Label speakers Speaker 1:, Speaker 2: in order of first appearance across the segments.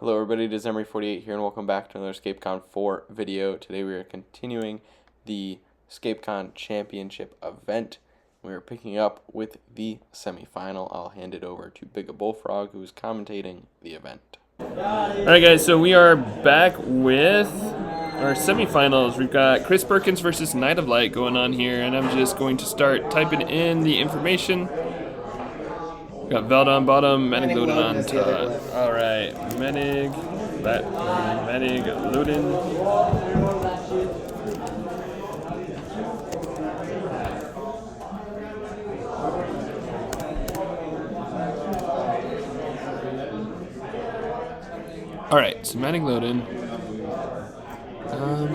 Speaker 1: Hello everybody, it is Emery48 here and welcome back to another ScapeCon 4 video. Today we are continuing the ScapeCon Championship event. We are picking up with the semifinal. I'll hand it over to Big Bullfrog, who is commentating the event.
Speaker 2: Alright guys, so we are back with our semifinals. We've got Chris Perkins versus Night of Light going on here, and I'm just going to start typing in the information. Got Veld on bottom, Menig Luden on top. Alright, Menig Luden. Alright, so Menig Luden.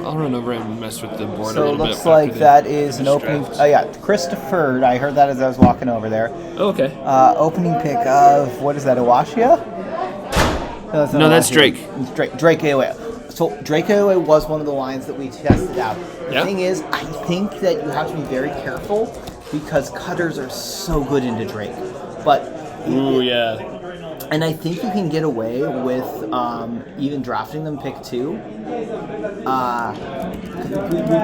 Speaker 2: I'll run over and mess with the board a little bit.
Speaker 3: So it looks like that is an opening. Oh yeah, Christopher. I heard that as I was walking over there.
Speaker 2: Oh, okay.
Speaker 3: Opening pick of what is that? Awashia?
Speaker 2: No, that's Drake.
Speaker 3: It's Drake AOA. So Drake AOA was one of the lines that we tested out. The thing is, I think that you have to be very careful because cutters are so good into Drake. But
Speaker 2: ooh, yeah.
Speaker 3: And I think you can get away with even drafting them pick 2. We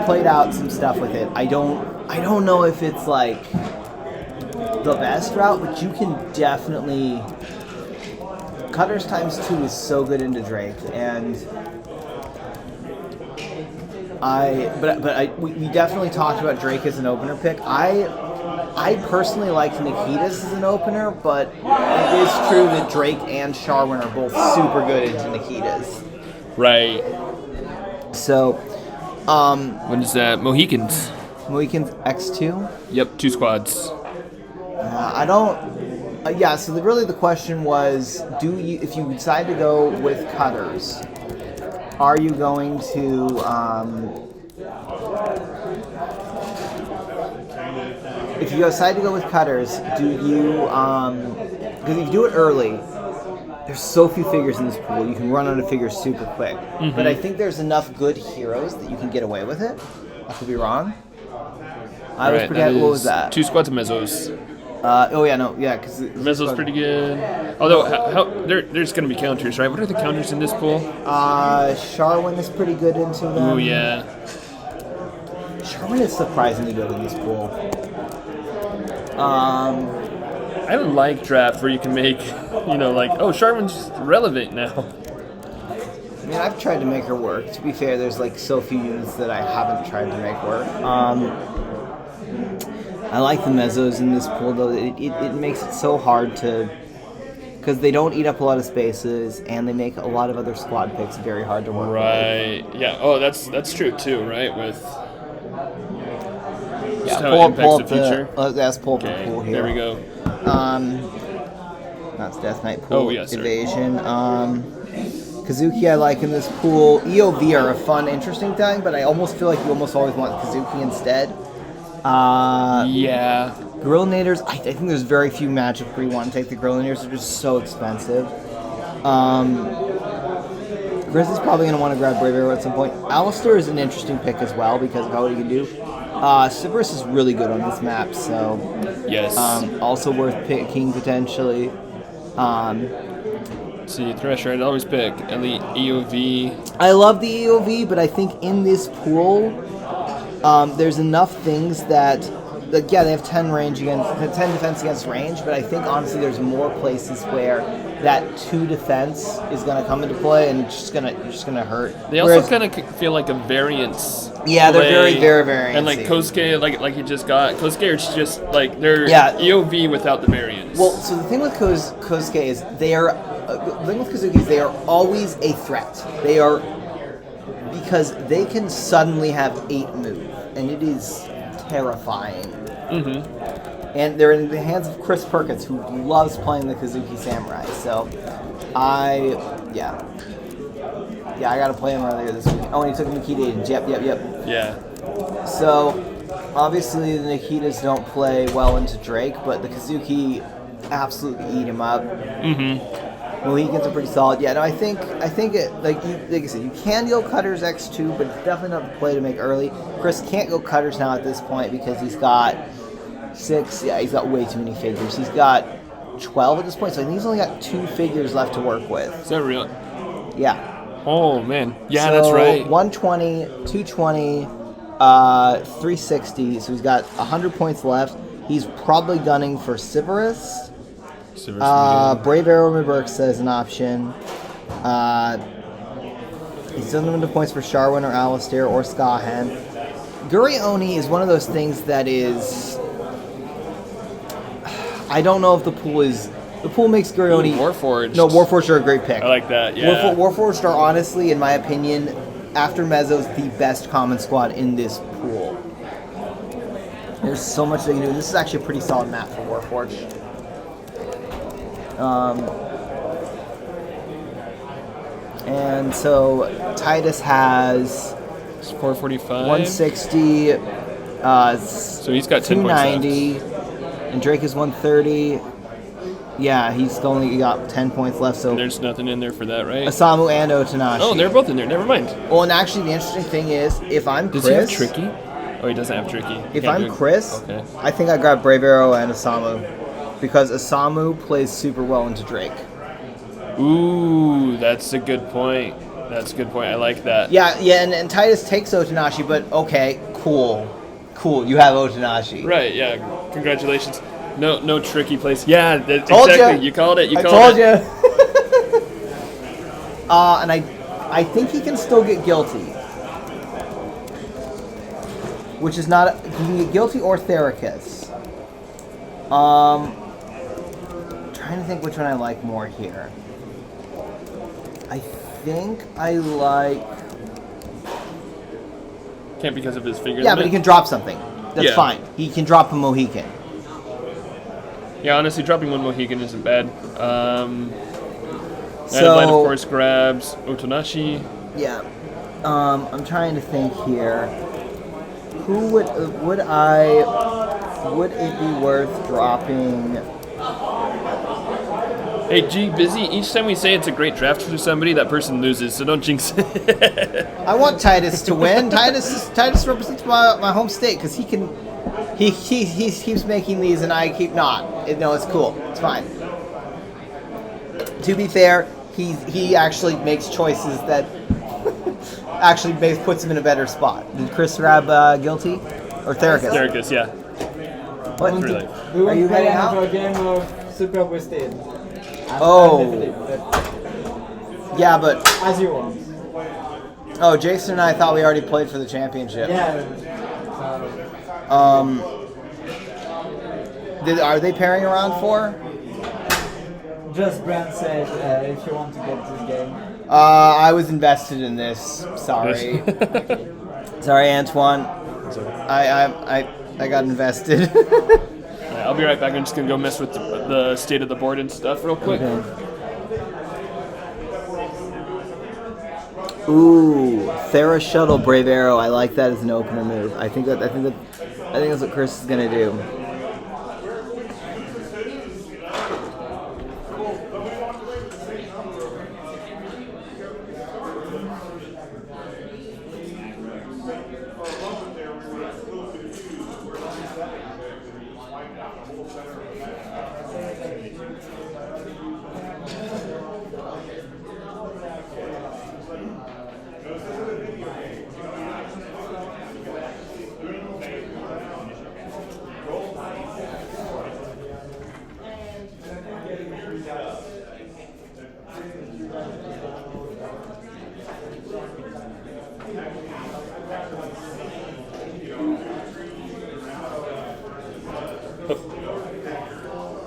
Speaker 3: played out some stuff with it. I don't know if it's like the best route, but you can definitely. Cutters times 2 is so good into Drake, and we definitely talked about Drake as an opener pick. I personally liked Nikitas as an opener, but it is true that Drake and Sharwin are both super good into Nikitas.
Speaker 2: Right.
Speaker 3: So,
Speaker 2: what is that? Mohicans.
Speaker 3: Mohicans X2?
Speaker 2: Yep, 2 squads.
Speaker 3: Yeah, so really the question was, if you decide to go with cutters, are you going to, if you decide to go with cutters, do you, because if you do it early, there's so few figures in this pool, you can run out of figures super quick. Mm-hmm. But I think there's enough good heroes that you can get away with it. I could be wrong. I always forget, what was that?
Speaker 2: 2 squads of Mezzos.
Speaker 3: Because
Speaker 2: Mezzo's pretty good. Although, there's going to be counters, right? What are the counters in this pool?
Speaker 3: Sharwin is pretty good into them.
Speaker 2: Oh, yeah.
Speaker 3: Sharwin is surprisingly good in this pool.
Speaker 2: I don't like draft where you can make, Sharwin's relevant now.
Speaker 3: I mean, I've tried to make her work. To be fair, there's like so few units that I haven't tried to make work. I like the Mezzos in this pool, though. It makes it so hard to... Because they don't eat up a lot of spaces, and they make a lot of other squad picks very hard to work with.
Speaker 2: Right. Yeah. Oh, that's true, too, right? With...
Speaker 3: Yeah,
Speaker 2: pull up the
Speaker 3: pull up the pool here.
Speaker 2: There we go.
Speaker 3: That's Death Knight pool.
Speaker 2: Oh, yeah,
Speaker 3: Evasion. Kazuki I like in this pool. EOV are a fun, interesting thing, but I almost feel like you almost always want Kazuki instead.
Speaker 2: Yeah.
Speaker 3: Grillinators, I think there's very few matchups where you want to take the Grillinators. They're just so expensive. Grizzly's probably going to want to grab Brave Arrow at some point. Alistair is an interesting pick as well because of how he can do. Sybaris is really good on this map, so...
Speaker 2: Yes.
Speaker 3: Also worth picking, potentially.
Speaker 2: See, Thresher, I'd always pick Elite EOV.
Speaker 3: I love the EOV, but I think in this pool... there's enough things that, they have 10 defense against range, but I think honestly there's more places where that 2 defense is going to come into play and it's just gonna hurt.
Speaker 2: They also kind of feel like a variance.
Speaker 3: Yeah, they're very, very variance.
Speaker 2: And like Kosuke, like you just got Kosuke, it's just like they're EOV without the variance.
Speaker 3: Well, so the thing with Kosuke is they are always a threat. They are. Because they can suddenly have 8 move, and it is terrifying. Mm-hmm. And they're in the hands of Chris Perkins, who loves playing the Kazuki Samurai. So, I gotta play him earlier this week. Oh, and he took Nikita. Yep.
Speaker 2: Yeah.
Speaker 3: So, obviously the Nikitas don't play well into Drake, but the Kazuki absolutely eat him up. Mm-hmm. Mohicans are pretty solid. Yeah, no, I think it, like I said, you can go Cutters X2, but it's definitely not the play to make early. Chris can't go Cutters now at this point because he's got 6. Yeah, he's got way too many figures. He's got 12 at this point, so I think he's only got 2 figures left to work with.
Speaker 2: Is that real?
Speaker 3: Yeah.
Speaker 2: Oh, man. Yeah,
Speaker 3: So,
Speaker 2: that's right.
Speaker 3: 120, 220, 360. So he's got 100 points left. He's probably gunning for Sybaris. Brave Arrow Reburks is an option. He doesn't have enough points for Sharwin or Alistair or Skahan. Gurioni is one of those things that is... I don't know if the pool is... The pool makes Gurioni...
Speaker 2: Warforged.
Speaker 3: No, Warforged are a great pick.
Speaker 2: I like that, yeah.
Speaker 3: Warforged are honestly, in my opinion, after Mezzo's, the best common squad in this pool. There's so much they can do. This is actually a pretty solid map for Warforged. And so Titus has...
Speaker 2: It's 445.
Speaker 3: 160.
Speaker 2: So he's got 10
Speaker 3: 290.
Speaker 2: points left.
Speaker 3: And Drake is 130. Yeah, he's only got 10 points left. So
Speaker 2: There's nothing in there for that, right?
Speaker 3: Asamu and Otanashi.
Speaker 2: Oh, they're both in there. Never mind.
Speaker 3: Well, and actually, the interesting thing is, if I'm
Speaker 2: Does
Speaker 3: Chris,
Speaker 2: he have Tricky? Oh, he doesn't have Tricky.
Speaker 3: if
Speaker 2: Can't
Speaker 3: I'm
Speaker 2: do it.
Speaker 3: Chris,
Speaker 2: Okay.
Speaker 3: I think I grab Brave Arrow and Asamu because Asamu plays super well into Drake.
Speaker 2: Ooh, that's a good point. That's a good point. I like that.
Speaker 3: Yeah, and Titus takes Otanashi, but okay, cool, you have Otanashi.
Speaker 2: Right, yeah. Congratulations. No tricky place. Yeah,
Speaker 3: Told
Speaker 2: exactly.
Speaker 3: ya.
Speaker 2: You called it. You
Speaker 3: I
Speaker 2: called
Speaker 3: told
Speaker 2: it.
Speaker 3: you. And I think he can still get guilty. Which is not... He can get guilty or Theracus. Trying to think which one I like more here. I think I like...
Speaker 2: Can't because of his finger
Speaker 3: Yeah,
Speaker 2: limit.
Speaker 3: but he can drop something. That's
Speaker 2: Yeah.
Speaker 3: fine. He can drop a Mohican.
Speaker 2: Yeah, honestly, dropping one Mohican isn't bad.
Speaker 3: So,
Speaker 2: Light, of course, grabs Otanashi.
Speaker 3: yeah. I'm trying to think here. Who would it be worth dropping?
Speaker 2: Hey, G, busy. Each time we say it's a great draft for somebody, that person loses, so don't jinx it.
Speaker 3: I want Titus to win. Titus represents my home state because he keeps making these and I keep not. No, it's cool. It's fine. To be fair, he actually makes choices that actually puts him in a better spot. Did Chris grab guilty or Theracus?
Speaker 2: Theracus, yeah.
Speaker 3: What?
Speaker 2: Really.
Speaker 4: We
Speaker 3: Are
Speaker 4: will
Speaker 3: you
Speaker 4: play
Speaker 3: heading out?
Speaker 4: another game of Super Boosted.
Speaker 3: Oh. Yeah, but
Speaker 4: As you want.
Speaker 3: oh, Jason and I thought we already played for the championship.
Speaker 4: Yeah.
Speaker 3: Are they pairing around for?
Speaker 4: Just Brent said if you want to get this game.
Speaker 3: I was invested in this. Sorry. Sorry, Antoine. I got invested.
Speaker 2: Alright, I'll be right back. I'm just going to go mess with the state of the board and stuff real quick.
Speaker 3: Okay. Ooh, Thera Shuttle Brave Arrow. I like that as an opener move. I think that's what Chris is gonna do.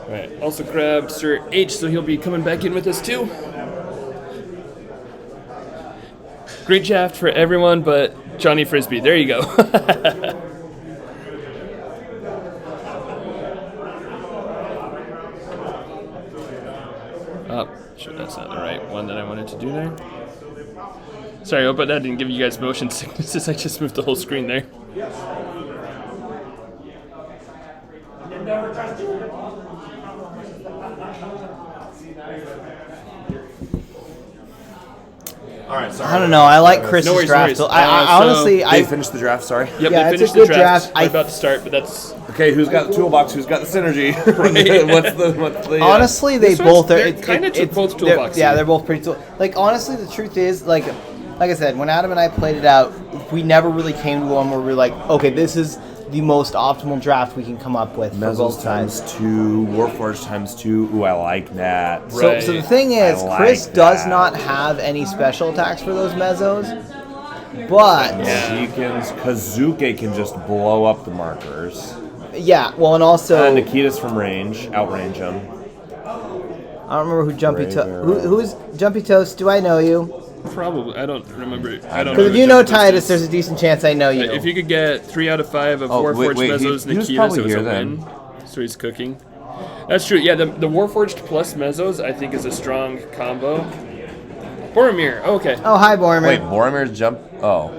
Speaker 2: Alright, also grabbed Sir H, so he'll be coming back in with us too. Great draft for everyone but Johnny Frisbee. There you go. Oh, sure, that's not the right one that I wanted to do there. Sorry, I hope that didn't give you guys motion sicknesses. I just moved the whole screen there.
Speaker 5: All right, sorry.
Speaker 3: I don't know. I like Chris's
Speaker 2: No worries,
Speaker 3: draft.
Speaker 2: no worries.
Speaker 3: I
Speaker 2: so
Speaker 3: honestly,
Speaker 5: They finished the draft, sorry.
Speaker 2: Yep,
Speaker 3: Yeah,
Speaker 2: they
Speaker 3: it's a
Speaker 2: finished
Speaker 3: good
Speaker 2: the draft.
Speaker 3: draft.
Speaker 2: We're about to start, but that's
Speaker 5: Okay, who's got the toolbox? Who's got the synergy? what's the?
Speaker 3: Honestly, they
Speaker 2: This
Speaker 3: both
Speaker 2: one's-
Speaker 3: are.
Speaker 2: they're kinda both
Speaker 3: they're-
Speaker 2: toolboxy.
Speaker 3: Yeah, they're both pretty tool. Like honestly, the truth is, like I said, when Adam and I played it out, we never really came to one where we were like, okay, this is the most optimal draft we can come up with for
Speaker 5: Mezzos
Speaker 3: both sides.
Speaker 5: times 2, Warforged times 2. Ooh, I like that.
Speaker 3: So the thing is,
Speaker 5: I like
Speaker 3: Chris does
Speaker 5: that.
Speaker 3: not have any special attacks for those mezzos, but
Speaker 5: Mohicans, Kazuke can just blow up the markers.
Speaker 3: yeah, well, and also
Speaker 5: Nikita's from range, outrange him.
Speaker 3: I don't remember who Jumpy
Speaker 5: Brave
Speaker 3: Toast.
Speaker 5: Arrow.
Speaker 3: Who's Jumpy Toast? Do I know you?
Speaker 2: Probably. I don't remember. I don't know.
Speaker 3: Because if
Speaker 2: who
Speaker 3: you know
Speaker 2: Jumpy Toast
Speaker 3: Titus,
Speaker 2: is.
Speaker 3: there's a decent chance I know you.
Speaker 2: If you could get 3 out of 5 of
Speaker 5: Oh,
Speaker 2: Warforged
Speaker 5: wait,
Speaker 2: Mezzos
Speaker 5: he was
Speaker 2: Nikitas,
Speaker 5: probably
Speaker 2: it was
Speaker 5: here
Speaker 2: a
Speaker 5: then.
Speaker 2: win. So he's cooking. That's true. Yeah, the Warforged plus Mezzos, I think, is a strong combo. Boromir. Oh, okay.
Speaker 3: Oh, hi, Boromir.
Speaker 5: Wait, Boromir's jump. Oh,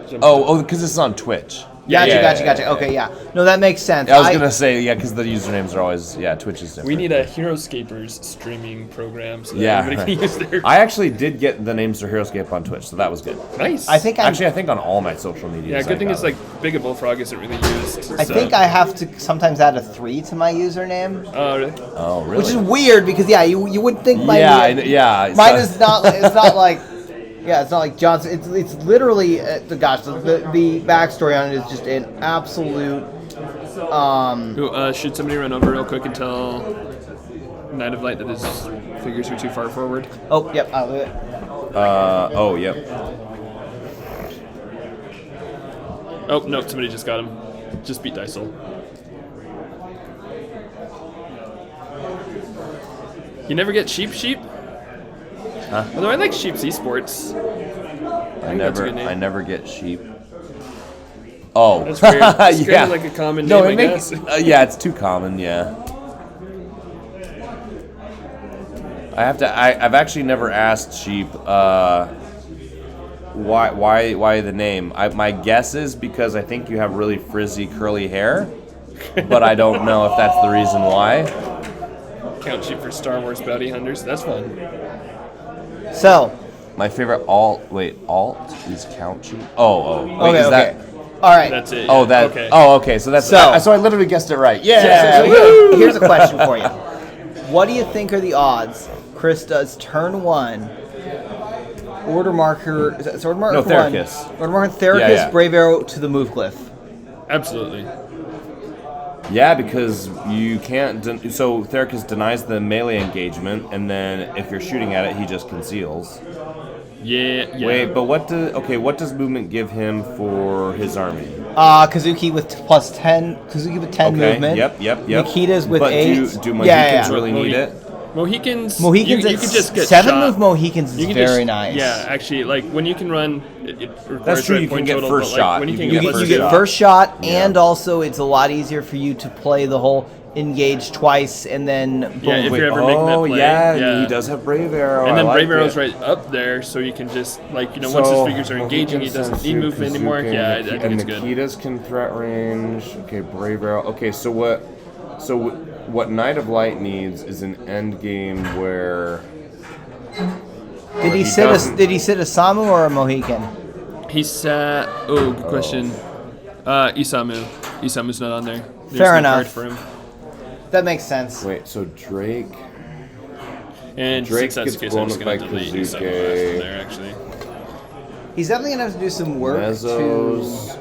Speaker 5: because this is on Twitch.
Speaker 3: Gotcha. Okay, yeah. No, that makes sense.
Speaker 5: I was gonna say because the usernames are always Twitch is different.
Speaker 2: We need a Heroescapers streaming program so that
Speaker 5: Yeah,
Speaker 2: everybody can use their.
Speaker 5: I actually did get the names for Heroescape on Twitch, so that was good.
Speaker 2: Nice.
Speaker 3: I think
Speaker 5: Actually, I think on all my social media.
Speaker 2: Yeah, good thing it's like Big a Bullfrog isn't really used.
Speaker 3: I think I have to sometimes add a 3 to my username,
Speaker 2: Oh, really?
Speaker 5: Oh, really?
Speaker 3: which is weird because you would think my
Speaker 5: yeah.
Speaker 3: mine is not. It's not like. Yeah, it's not like Johnson. It's literally the backstory on it is just an absolute.
Speaker 2: Ooh, should somebody run over real quick and tell Knight of Light that his figures are too far forward?
Speaker 3: Oh, yep, I'll do it.
Speaker 5: Yep.
Speaker 2: Oh, no, somebody just got him. Just beat Dysel. You never get sheep?
Speaker 5: Huh?
Speaker 2: Although I like Sheep's Esports.
Speaker 5: I
Speaker 2: that's a good name.
Speaker 5: never get sheep. Oh,
Speaker 2: That's weird. It's
Speaker 5: yeah.
Speaker 2: kind of like a common
Speaker 5: No,
Speaker 2: name,
Speaker 5: it
Speaker 2: I
Speaker 5: makes.
Speaker 2: guess.
Speaker 5: Yeah, it's too common. Yeah. I've actually never asked sheep. Why the name? My guess is because I think you have really frizzy curly hair, but I don't know if that's the reason why.
Speaker 2: Count Sheep for Star Wars bounty hunters. That's fun.
Speaker 3: So.
Speaker 5: My favorite alt is count sheep. Wait,
Speaker 3: Okay.
Speaker 5: is that?
Speaker 3: All right.
Speaker 2: That's it.
Speaker 5: Oh,
Speaker 2: yeah.
Speaker 5: that.
Speaker 2: Okay.
Speaker 5: Oh, okay. So that's.
Speaker 3: So-
Speaker 5: So I literally guessed it right. Yeah.
Speaker 3: So here's a question for you. What do you think are the odds Chris does turn 1, order marker, is order marker
Speaker 5: No,
Speaker 3: 1,
Speaker 5: Theracus.
Speaker 3: order marker Theracus,
Speaker 5: Yeah.
Speaker 3: Brave Arrow to the move glyph?
Speaker 2: Absolutely.
Speaker 5: Yeah, because you can't. So Theracus denies the melee engagement, and then if you're shooting at it, he just conceals.
Speaker 2: Yeah.
Speaker 5: Wait, but what does movement give him for his army?
Speaker 3: Kazuki with plus 10. Kazuki with 10
Speaker 5: Okay.
Speaker 3: movement.
Speaker 5: Yep.
Speaker 3: Nikita's with
Speaker 5: but
Speaker 3: 8.
Speaker 5: do Mohicans really
Speaker 2: Mohi-
Speaker 5: need it?
Speaker 2: Mohicans.
Speaker 3: Mohicans
Speaker 2: You
Speaker 3: at
Speaker 2: could just get
Speaker 3: 7
Speaker 2: shot.
Speaker 3: move Mohicans is
Speaker 2: You can
Speaker 3: very
Speaker 2: just-
Speaker 3: nice.
Speaker 2: Yeah, actually, like when you can run, it requires
Speaker 5: That's true,
Speaker 2: red
Speaker 5: you can
Speaker 2: point
Speaker 5: get
Speaker 2: total,
Speaker 5: first
Speaker 2: but, like,
Speaker 5: shot.
Speaker 2: when you
Speaker 5: You
Speaker 2: can
Speaker 5: can
Speaker 2: get
Speaker 5: get
Speaker 3: You
Speaker 2: first
Speaker 3: get
Speaker 2: shot.
Speaker 3: first shot,
Speaker 5: Yeah.
Speaker 3: and also it's a lot easier for you to play the whole engage twice and then boom.
Speaker 2: Yeah, if
Speaker 5: Wait,
Speaker 2: you're ever making that play.
Speaker 5: yeah, he does have Brave Arrow.
Speaker 2: And then
Speaker 5: I
Speaker 2: Brave
Speaker 5: like
Speaker 2: Arrow's
Speaker 5: it.
Speaker 2: right up there, so you can just once his figures are engaging, he doesn't need movement anymore. Yeah, I think it's good.
Speaker 5: Nikita's can threat range. Okay, Brave Arrow. Okay, so what Knight of Light needs is an end game where.
Speaker 3: Did he sit a Samu or a Mohican?
Speaker 2: He sat. Oh, good question. Isamu. Isamu's not on there. There's
Speaker 3: Fair
Speaker 2: no
Speaker 3: enough.
Speaker 2: card for him.
Speaker 3: That makes sense.
Speaker 5: Wait, so Drake.
Speaker 2: And
Speaker 5: Drake
Speaker 2: since that's the
Speaker 5: gets
Speaker 2: case, I'm
Speaker 5: blown
Speaker 2: just
Speaker 5: up
Speaker 2: gonna
Speaker 5: by
Speaker 2: delete
Speaker 5: Kazuke.
Speaker 2: Isamu from there. Actually,
Speaker 3: He's definitely gonna have to do some work
Speaker 5: Mezzos.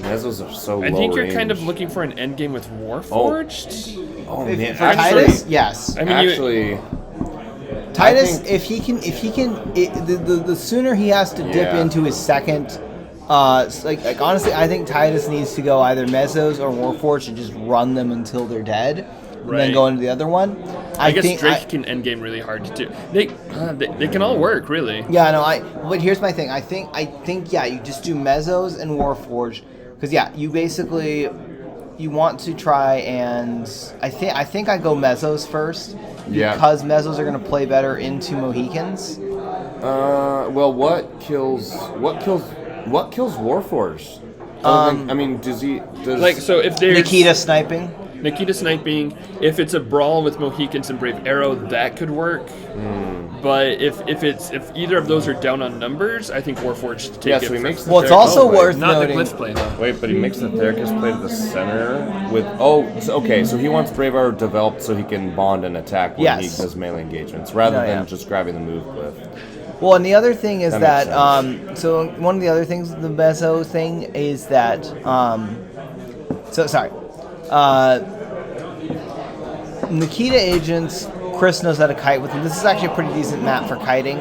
Speaker 5: Mezzos are so
Speaker 2: I
Speaker 5: low
Speaker 2: think you're
Speaker 5: range.
Speaker 2: kind of looking for an end game with Warforged.
Speaker 5: Oh
Speaker 3: to.
Speaker 5: man,
Speaker 3: For
Speaker 5: actually,
Speaker 3: Titus, yes.
Speaker 2: I mean,
Speaker 5: actually,
Speaker 3: Titus,
Speaker 5: think-
Speaker 3: if he can, the sooner he has to dip
Speaker 5: Yeah.
Speaker 3: into his second. Like honestly, I think Titus needs to go either Mezzos or Warforged and just run them until they're dead, and then
Speaker 2: Right.
Speaker 3: go into the other one.
Speaker 2: I guess
Speaker 3: think
Speaker 2: Drake can end game really hard too. They can all work really.
Speaker 3: Yeah, no, but here's my thing. I think, yeah, you just do Mezzos and Warforged, because yeah, you basically, you want to try and I think I go Mezzos first,
Speaker 5: Yeah.
Speaker 3: because Mezzos are gonna play better into Mohicans.
Speaker 5: well, what kills Warforged? I mean, does
Speaker 2: Like so, if there's
Speaker 3: Nikita sniping.
Speaker 2: Nikita sniping, if it's a brawl with Mohicans and Brave Arrow, that could work. But if either of those are down on numbers, I think Warforged take
Speaker 5: Yeah,
Speaker 2: it.
Speaker 5: so he makes the
Speaker 3: Well, it's
Speaker 5: Theracus
Speaker 3: also
Speaker 5: play.
Speaker 3: worth
Speaker 2: not
Speaker 3: noting.
Speaker 2: the Glyph play though.
Speaker 5: Wait, but he makes the Theracus play to the center with. Okay. So he wants Brave Arrow developed so he can bond and attack when
Speaker 3: Yes.
Speaker 5: he does melee engagements, rather
Speaker 3: No,
Speaker 5: than
Speaker 3: yeah.
Speaker 5: just grabbing the move Glyph.
Speaker 3: Well, and the other thing is
Speaker 5: That
Speaker 3: that,
Speaker 5: makes
Speaker 3: so one of the other things, the Mezzo thing is that, Nikita agents, Chris knows how to kite with them. This is actually a pretty decent map for kiting.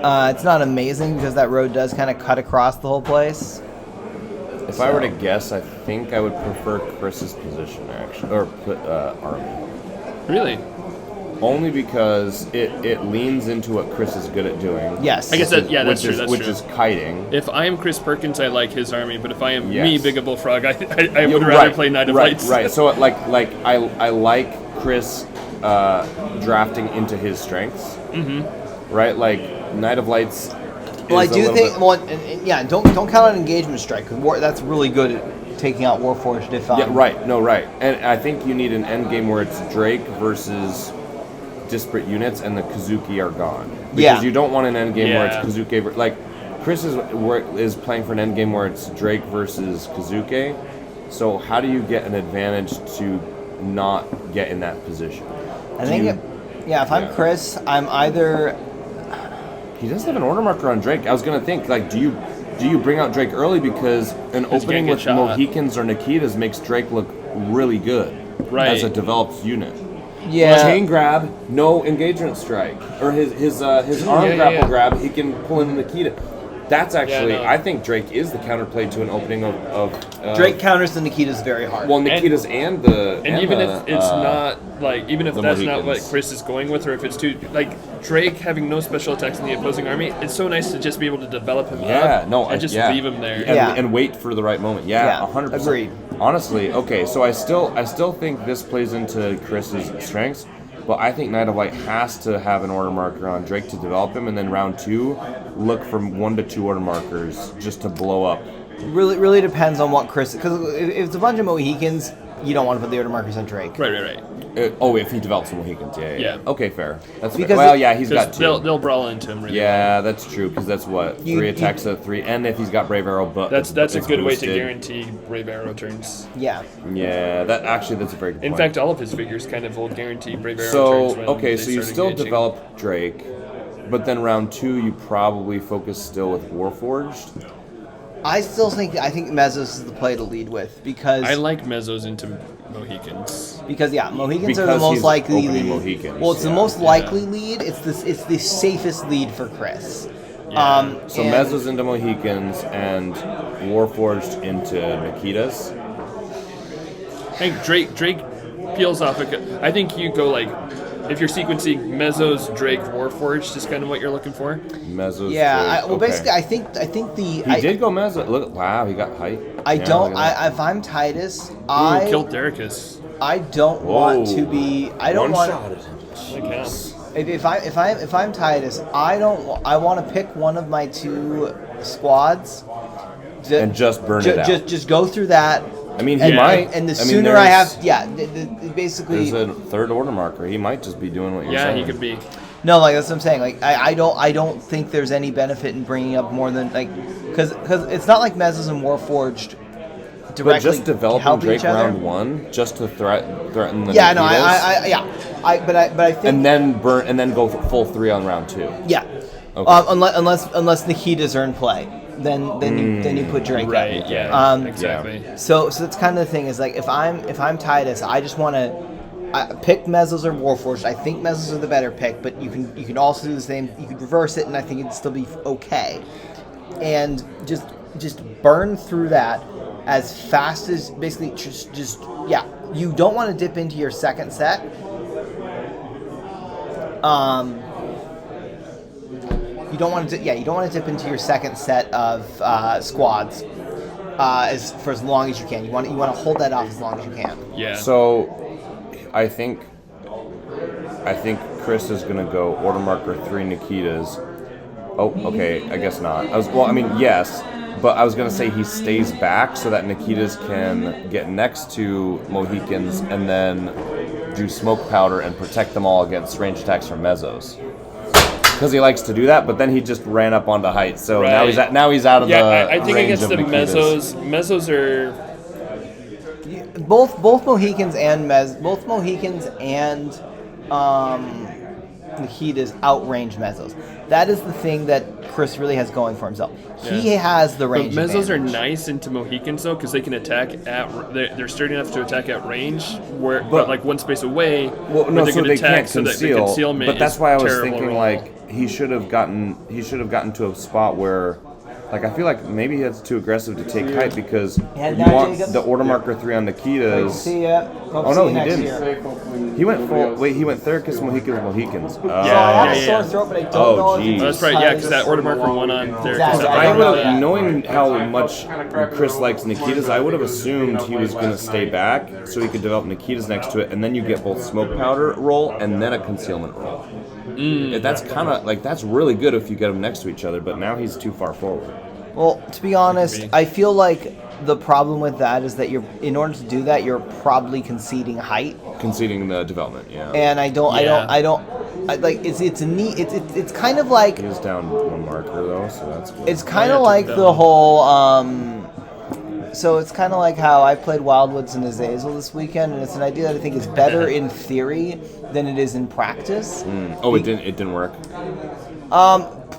Speaker 3: It's not amazing because that road does kind of cut across the whole place.
Speaker 5: If I were to guess, I think I would prefer Chris's position actually, or Army.
Speaker 2: Really?
Speaker 5: Only because it leans into what Chris is good at doing.
Speaker 3: Yes.
Speaker 2: I guess that that's true.
Speaker 5: Which is kiting.
Speaker 2: If I am Chris Perkins, I like his army, but if I am
Speaker 5: Yes.
Speaker 2: me, Big a Bullfrog, I would rather play Knight of Lights.
Speaker 5: Right. So I like Chris drafting into his strengths. Mm-hmm. Right. Like Knight of Lights.
Speaker 3: Well, I
Speaker 5: is a
Speaker 3: do
Speaker 5: little
Speaker 3: think.
Speaker 5: bit-
Speaker 3: Well, and yeah, don't count on engagement strike because that's really good at taking out Warforged. If
Speaker 5: Yeah. Right. No. Right. And I think you need an end game where it's Drake versus disparate units, and the Kazuki are gone. Because
Speaker 3: Yeah.
Speaker 5: you don't want an end game where
Speaker 2: Yeah.
Speaker 5: it's Kazuki. Like Chris is playing for an end game where it's Drake versus Kazuki. So how do you get an advantage to not get in that position?
Speaker 3: I think. If I'm Chris, I'm either.
Speaker 5: He does have an order marker on Drake. I was gonna think like, do you bring out Drake early because an opening
Speaker 2: get
Speaker 5: with
Speaker 2: shot.
Speaker 5: Mohicans or Nikitas makes Drake look really good
Speaker 2: Right.
Speaker 5: as a developed unit.
Speaker 3: Yeah.
Speaker 5: Chain grab, no engagement strike, or his arm grapple grab. He can pull in Nikita. That's actually,
Speaker 2: no.
Speaker 5: I think Drake is the counterplay to an opening of
Speaker 3: Drake counters the Nikitas very hard.
Speaker 5: Well, Nikitas and the
Speaker 2: And even if it's not even if
Speaker 5: the
Speaker 2: that's not what
Speaker 5: Mohicans.
Speaker 2: Chris is going with, or if it's too Drake having no special attacks in the opposing army, it's so nice to just be able to develop him up and just leave him there.
Speaker 5: and wait for the right moment.
Speaker 3: Yeah,
Speaker 5: 100%.
Speaker 3: agreed.
Speaker 5: Honestly, okay, so I still think this plays into Chris's strengths, but I think Knight of Light has to have an order marker on Drake to develop him, and then round 2, look for 1 to 2 order markers just to blow up.
Speaker 3: Really depends on what Chris. Because if it's a bunch of Mohicans, you don't want to put the order markers on Drake.
Speaker 2: Right.
Speaker 5: If he develops some Mohicans, yeah.
Speaker 2: Yeah.
Speaker 5: Okay, fair. That's
Speaker 3: Because
Speaker 5: fair. Well, yeah, he's got 2.
Speaker 2: They'll brawl into him. Really
Speaker 5: Yeah, that's true, because that's what?
Speaker 3: You-
Speaker 5: 3 attacks at 3, and if he's got Brave Arrow, but
Speaker 2: That's a
Speaker 5: it's
Speaker 2: good way to
Speaker 5: boosted.
Speaker 2: guarantee Brave Arrow turns.
Speaker 3: Yeah.
Speaker 5: Yeah, that's a very good
Speaker 2: In
Speaker 5: point.
Speaker 2: fact, all of his figures kind of will guarantee Brave Arrow
Speaker 5: So,
Speaker 2: turns. When
Speaker 5: okay,
Speaker 2: they
Speaker 5: so you
Speaker 2: start
Speaker 5: still
Speaker 2: engaging.
Speaker 5: develop Drake, but then round 2 you probably focus still with Warforged.
Speaker 3: I think Mezzos is the play to lead with because
Speaker 2: I like Mezzos into Mohicans.
Speaker 3: Mohicans are the
Speaker 5: Because
Speaker 3: most
Speaker 5: he's
Speaker 3: likely
Speaker 5: opening
Speaker 3: lead.
Speaker 5: Mohicans,
Speaker 3: Well, it's the
Speaker 5: yeah.
Speaker 3: most likely lead. It's the safest lead for Chris.
Speaker 2: Yeah.
Speaker 5: So
Speaker 3: and-
Speaker 5: Mezzos into Mohicans and Warforged into Nikitas.
Speaker 2: I think Drake peels off. I think you go if you're sequencing Mezzos, Drake, Warforged is kind of what you're looking for.
Speaker 5: Mezzos.
Speaker 3: Yeah.
Speaker 5: Drake, okay.
Speaker 3: Basically, I think
Speaker 5: He did go Mezzo. Look, wow, he got height.
Speaker 3: I
Speaker 5: Yeah,
Speaker 3: don't.
Speaker 5: look at that.
Speaker 3: If I'm Titus,
Speaker 2: Ooh, killed Theracus.
Speaker 3: I don't want to be. I don't want.
Speaker 5: One-shotted him.
Speaker 2: Like, yeah.
Speaker 3: If I'm Titus, I don't. I want to pick one of my 2 squads.
Speaker 5: And just burn it out.
Speaker 3: Just go through that.
Speaker 5: I mean, he might.
Speaker 3: And the
Speaker 5: I mean,
Speaker 3: sooner I
Speaker 5: there's-
Speaker 3: have, basically.
Speaker 5: There's a 3rd order marker. He might just be doing what you're
Speaker 2: Yeah,
Speaker 5: saying.
Speaker 2: he could be.
Speaker 3: No, that's what I'm saying. I don't think there's any benefit in bringing up more than because it's not like Mezzos and Warforged directly
Speaker 5: But just developing
Speaker 3: help
Speaker 5: Drake
Speaker 3: each other.
Speaker 5: round 1 just to threaten the
Speaker 3: Yeah, no,
Speaker 5: Nikitas,
Speaker 3: but I think
Speaker 5: and then go for full 3 on round 2.
Speaker 3: yeah.
Speaker 5: Okay.
Speaker 3: Unless Nikitas are in play, then you put Drake up.
Speaker 2: Right. Yeah. Exactly.
Speaker 3: So that's kind of the thing is if I'm Titus, I just want to pick Mezzos or Warforged. I think Mezzos are the better pick, but you can also do the same. You could reverse it, and I think it'd still be okay. And just burn through that as fast as basically just yeah. You don't want to dip into your second set. You don't want to dip into your second set of squads for as long as you can. You want to hold that off as long as you can.
Speaker 2: Yeah.
Speaker 5: So, I think Chris is gonna go order marker 3 Nikitas. Oh, okay. I guess not. Yes, but I was gonna say he stays back so that Nikitas can get next to Mohicans and then do smoke powder and protect them all against range attacks from mezzos. Because he likes to do that, but then he just ran up onto height, so
Speaker 2: Right.
Speaker 5: now he's out of the
Speaker 2: I think
Speaker 5: range
Speaker 2: against
Speaker 5: of
Speaker 2: the
Speaker 5: Nikitas.
Speaker 2: mezzos are
Speaker 3: Both Mohicans and Nikitas outrange mezzos. That is the thing that Chris really has going for himself. He has the range.
Speaker 2: But mezzos are
Speaker 3: advantage.
Speaker 2: nice into Mohicans though, because they can attack at. They're sturdy enough to attack at range, but like one space away.
Speaker 5: Well,
Speaker 2: where
Speaker 5: no,
Speaker 2: they're
Speaker 5: so
Speaker 2: gonna
Speaker 5: they can't
Speaker 2: so that the
Speaker 5: conceal.
Speaker 2: concealment
Speaker 5: But that's
Speaker 2: is
Speaker 5: why I was
Speaker 2: terrible
Speaker 5: thinking
Speaker 2: roll.
Speaker 5: like he should have gotten to a spot where, like I feel like maybe that's too aggressive to take height because
Speaker 3: Yeah,
Speaker 5: you
Speaker 3: now
Speaker 5: want
Speaker 3: Jacob.
Speaker 5: the order marker 3 on Nikitas.
Speaker 3: See ya.
Speaker 5: Oh no, he
Speaker 3: next
Speaker 5: didn't.
Speaker 3: year.
Speaker 5: He went full. Wait, he went third because Mohicans.
Speaker 3: So I have
Speaker 2: yeah,
Speaker 3: a sore
Speaker 2: yeah.
Speaker 3: throat, but I don't
Speaker 5: Oh,
Speaker 3: know if
Speaker 5: geez.
Speaker 2: Oh, that's right, yeah, because that order marker won on there.
Speaker 3: Exactly.
Speaker 5: I would
Speaker 3: know
Speaker 5: have,
Speaker 3: that.
Speaker 5: knowing how much Chris likes Nikitas, I would have assumed he was going to stay back so he could develop Nikitas next to it, and then you get both smoke powder roll and then a concealment roll. That's kind of like that's really good if you get them next to each other, but now he's too far forward.
Speaker 3: Well, to be honest, I feel like the problem with that is that in order to do that, you're probably conceding height,
Speaker 5: Conceding the development, yeah.
Speaker 3: and I don't, like it's kind of like
Speaker 5: He is down 1 marker though, so that's good.
Speaker 3: it's kind of
Speaker 2: to
Speaker 3: like the
Speaker 2: develop.
Speaker 3: whole so it's kind of like how I played Wildwoods and Azazel this weekend, and it's an idea that I think is better in theory than it is in practice.
Speaker 5: Oh, it didn't work.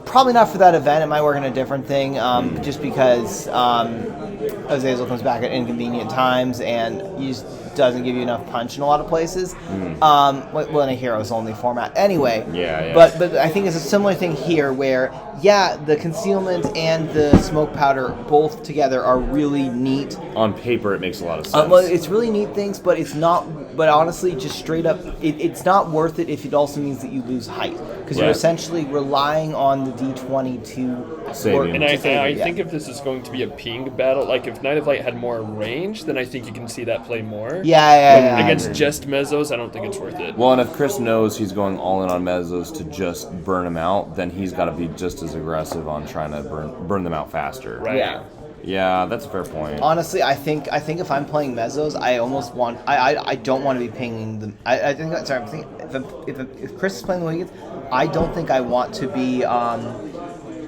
Speaker 3: Probably not for that event. It might work in a different thing, just because Azazel comes back at inconvenient times and he just doesn't give you enough punch in a lot of places. Well, in a heroes only format, anyway.
Speaker 5: Yeah.
Speaker 3: But I think it's a similar thing here, where the concealment and the smoke powder both together are really neat.
Speaker 5: On paper, it makes a lot of sense.
Speaker 3: Well, it's really neat things, but it's not. But honestly, just straight up, it's not worth it if it also means that you lose height, because you're
Speaker 5: Right.
Speaker 3: essentially relying on the D20 to
Speaker 5: Save
Speaker 3: work.
Speaker 5: you.
Speaker 2: And I
Speaker 3: yeah.
Speaker 2: think if this is going to be a ping battle, like if Knight of Light had more range, then I think you can see that play more.
Speaker 3: Yeah. I
Speaker 2: Against
Speaker 3: agree.
Speaker 2: just mezzos, I don't think it's worth it.
Speaker 5: Well, and if Chris knows he's going all in on mezzos to just burn them out, then he's got to be just as aggressive on trying to burn them out faster.
Speaker 2: Right.
Speaker 3: Yeah.
Speaker 5: Yeah, that's a fair point.
Speaker 3: Honestly, I think if I'm playing mezzos, I almost want. I don't want to be pinging them. I think. Sorry, I'm thinking if Chris is playing the Wiggins, I don't think I want to be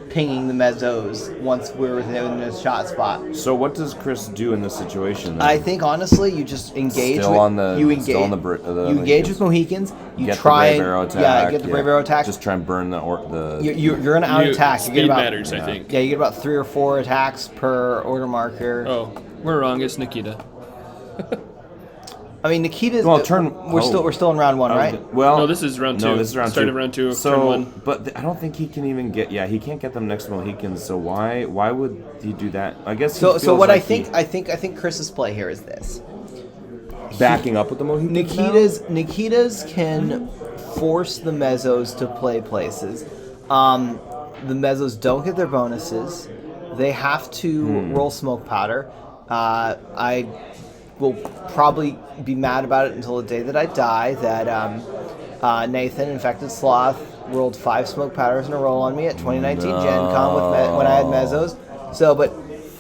Speaker 3: pinging the mezzos once we're within a shot spot.
Speaker 5: So what does Chris do in this situation? Then?
Speaker 3: I think honestly, you just engage.
Speaker 5: Still
Speaker 3: with,
Speaker 5: on the-
Speaker 3: you engage.
Speaker 5: still on the
Speaker 3: you engage with Mohicans. You
Speaker 5: get
Speaker 3: try
Speaker 5: the brave arrow
Speaker 3: and
Speaker 5: attack.
Speaker 3: get the brave arrow attack.
Speaker 5: Just try and burn the.
Speaker 3: You're gonna out attack. You
Speaker 2: Speed
Speaker 3: get about,
Speaker 2: matters, I think.
Speaker 3: Yeah, you get about 3 or 4 attacks per order marker.
Speaker 2: Oh, we're wrong. It's Nikita.
Speaker 3: I mean, Nikita's.
Speaker 5: Well,
Speaker 3: We're still in round 1, right?
Speaker 5: Well,
Speaker 2: No, this is round
Speaker 5: No,
Speaker 2: two.
Speaker 5: this is round
Speaker 2: Started
Speaker 5: 2.
Speaker 2: round two,
Speaker 5: So,
Speaker 2: turn one.
Speaker 5: but I don't think he can even get. Yeah, he can't get them next to Mohicans. So why would he do that? I guess.
Speaker 3: So what
Speaker 5: like
Speaker 3: I think Chris's play here is this.
Speaker 5: backing up with the Mohicans.
Speaker 3: Nikitas can force the mezzos to play places. The mezzos don't get their bonuses. They have to roll smoke powder. I will probably be mad about it until the day that I die. That Nathan, Infected Sloth, rolled 5 smoke powders in a row on me at 2019 Gen Con when I had mezzos. So, but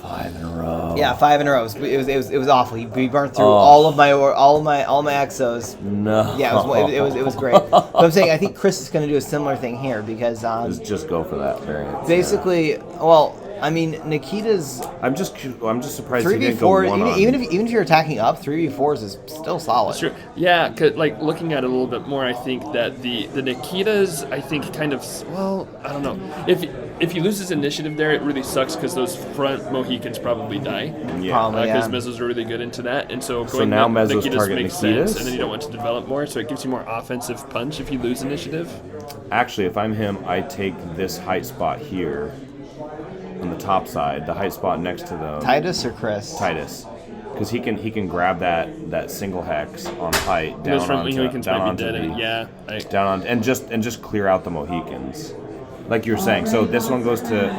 Speaker 5: 5 in a row.
Speaker 3: yeah, 5 in a row. It was awful. He burned through all my exos.
Speaker 5: No.
Speaker 3: Yeah, it was great. But I'm saying I think Chris is going to do a similar thing here because
Speaker 5: Just go for that variant.
Speaker 3: basically, well, I mean, Nikita's
Speaker 5: I'm just surprised he didn't go
Speaker 3: 3v4.
Speaker 5: one on.
Speaker 3: Even if you're attacking up, 3v4s is still solid.
Speaker 2: Sure. Yeah, 'cause, like looking at it a little bit more, I think that the Nikitas, I think kind of, well, I don't know. If he loses initiative there, it really sucks because those front Mohicans probably die.
Speaker 5: Yeah.
Speaker 3: Probably.
Speaker 2: Because
Speaker 3: Yeah.
Speaker 2: mezzos are really good into that, and so going
Speaker 5: now
Speaker 2: with
Speaker 5: mezzos
Speaker 2: Nikitas
Speaker 5: target
Speaker 2: makes
Speaker 5: Nikitas?
Speaker 2: sense, and then you don't want to develop more, so it gives you more offensive punch if you lose initiative.
Speaker 5: Actually, if I'm him, I take this height spot here on the top side, the height spot next to the
Speaker 3: Titus or Chris?
Speaker 5: Titus, because he can grab that single hex on height down
Speaker 2: Those front
Speaker 5: onto,
Speaker 2: Mohicans
Speaker 5: down
Speaker 2: might
Speaker 5: onto
Speaker 2: be dead.
Speaker 5: the,
Speaker 2: Yeah.
Speaker 5: down on and just clear out the Mohicans, like you were saying. So this one goes to.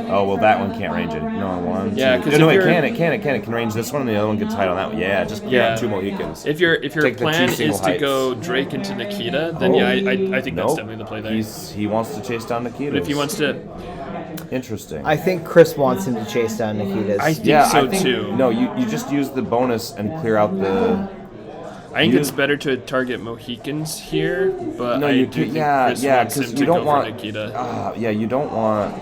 Speaker 5: Oh well, that one can't range it. No, one.
Speaker 2: Yeah,
Speaker 5: two.
Speaker 2: 'cause
Speaker 5: no,
Speaker 2: if
Speaker 5: it can range this one, and the other one gets height on that one. Yeah, just clear out 2 Mohicans.
Speaker 2: If your
Speaker 5: Take the 2
Speaker 2: plan
Speaker 5: single
Speaker 2: is to
Speaker 5: heights.
Speaker 2: go Drake into Nikita, then yeah, I think that's
Speaker 5: Nope.
Speaker 2: definitely the play there.
Speaker 5: He wants to chase down Nikitas.
Speaker 2: But if he wants to,
Speaker 5: Interesting.
Speaker 3: I think Chris wants him to chase down Nikita's.
Speaker 2: I think so
Speaker 5: I think,
Speaker 2: too.
Speaker 5: No, you just use the bonus and clear out the.
Speaker 2: I think it's better to target Mohicans here, but
Speaker 5: No,
Speaker 2: I
Speaker 5: you
Speaker 2: do
Speaker 5: do,
Speaker 2: think Chris wants him
Speaker 5: because
Speaker 2: to
Speaker 5: you don't
Speaker 2: go
Speaker 5: want.
Speaker 2: for Nikita.
Speaker 5: Yeah, you don't want.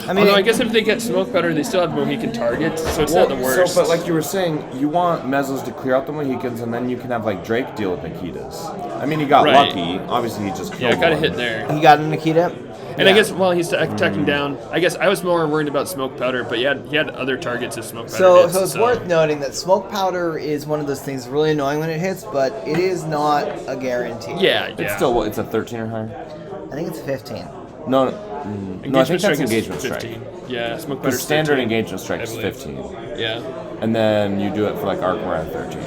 Speaker 3: I mean,
Speaker 2: Although I guess if they get smoke powder, they still have Mohican targets, so it's not the worst.
Speaker 5: But like you were saying, you want Mezzos to clear out the Mohicans, and then you can have like Drake deal with Nikitas. I mean, he got
Speaker 2: Right.
Speaker 5: lucky. Obviously, he just
Speaker 2: Yeah,
Speaker 5: killed
Speaker 2: got a
Speaker 5: one.
Speaker 2: hit there.
Speaker 3: he got a Nikita.
Speaker 2: And I guess while he's attacking down, I guess I was more worried about smoke powder, but he had other targets as smoke powder
Speaker 3: So,
Speaker 2: hits,
Speaker 3: so it's worth noting that smoke powder is one of those things really annoying when it hits, but it is not a guarantee.
Speaker 2: Yeah, yeah.
Speaker 5: It's still what? It's a 13 or higher.
Speaker 3: I think it's 15.
Speaker 5: No, no, I think that's
Speaker 2: is
Speaker 5: engagement strike.
Speaker 2: 15. Yeah, smoke
Speaker 5: The
Speaker 2: powder.
Speaker 5: standard engagement strike
Speaker 2: I
Speaker 5: is
Speaker 2: believe.
Speaker 5: 15,
Speaker 2: Yeah.
Speaker 5: and then you do it for like arc at 13.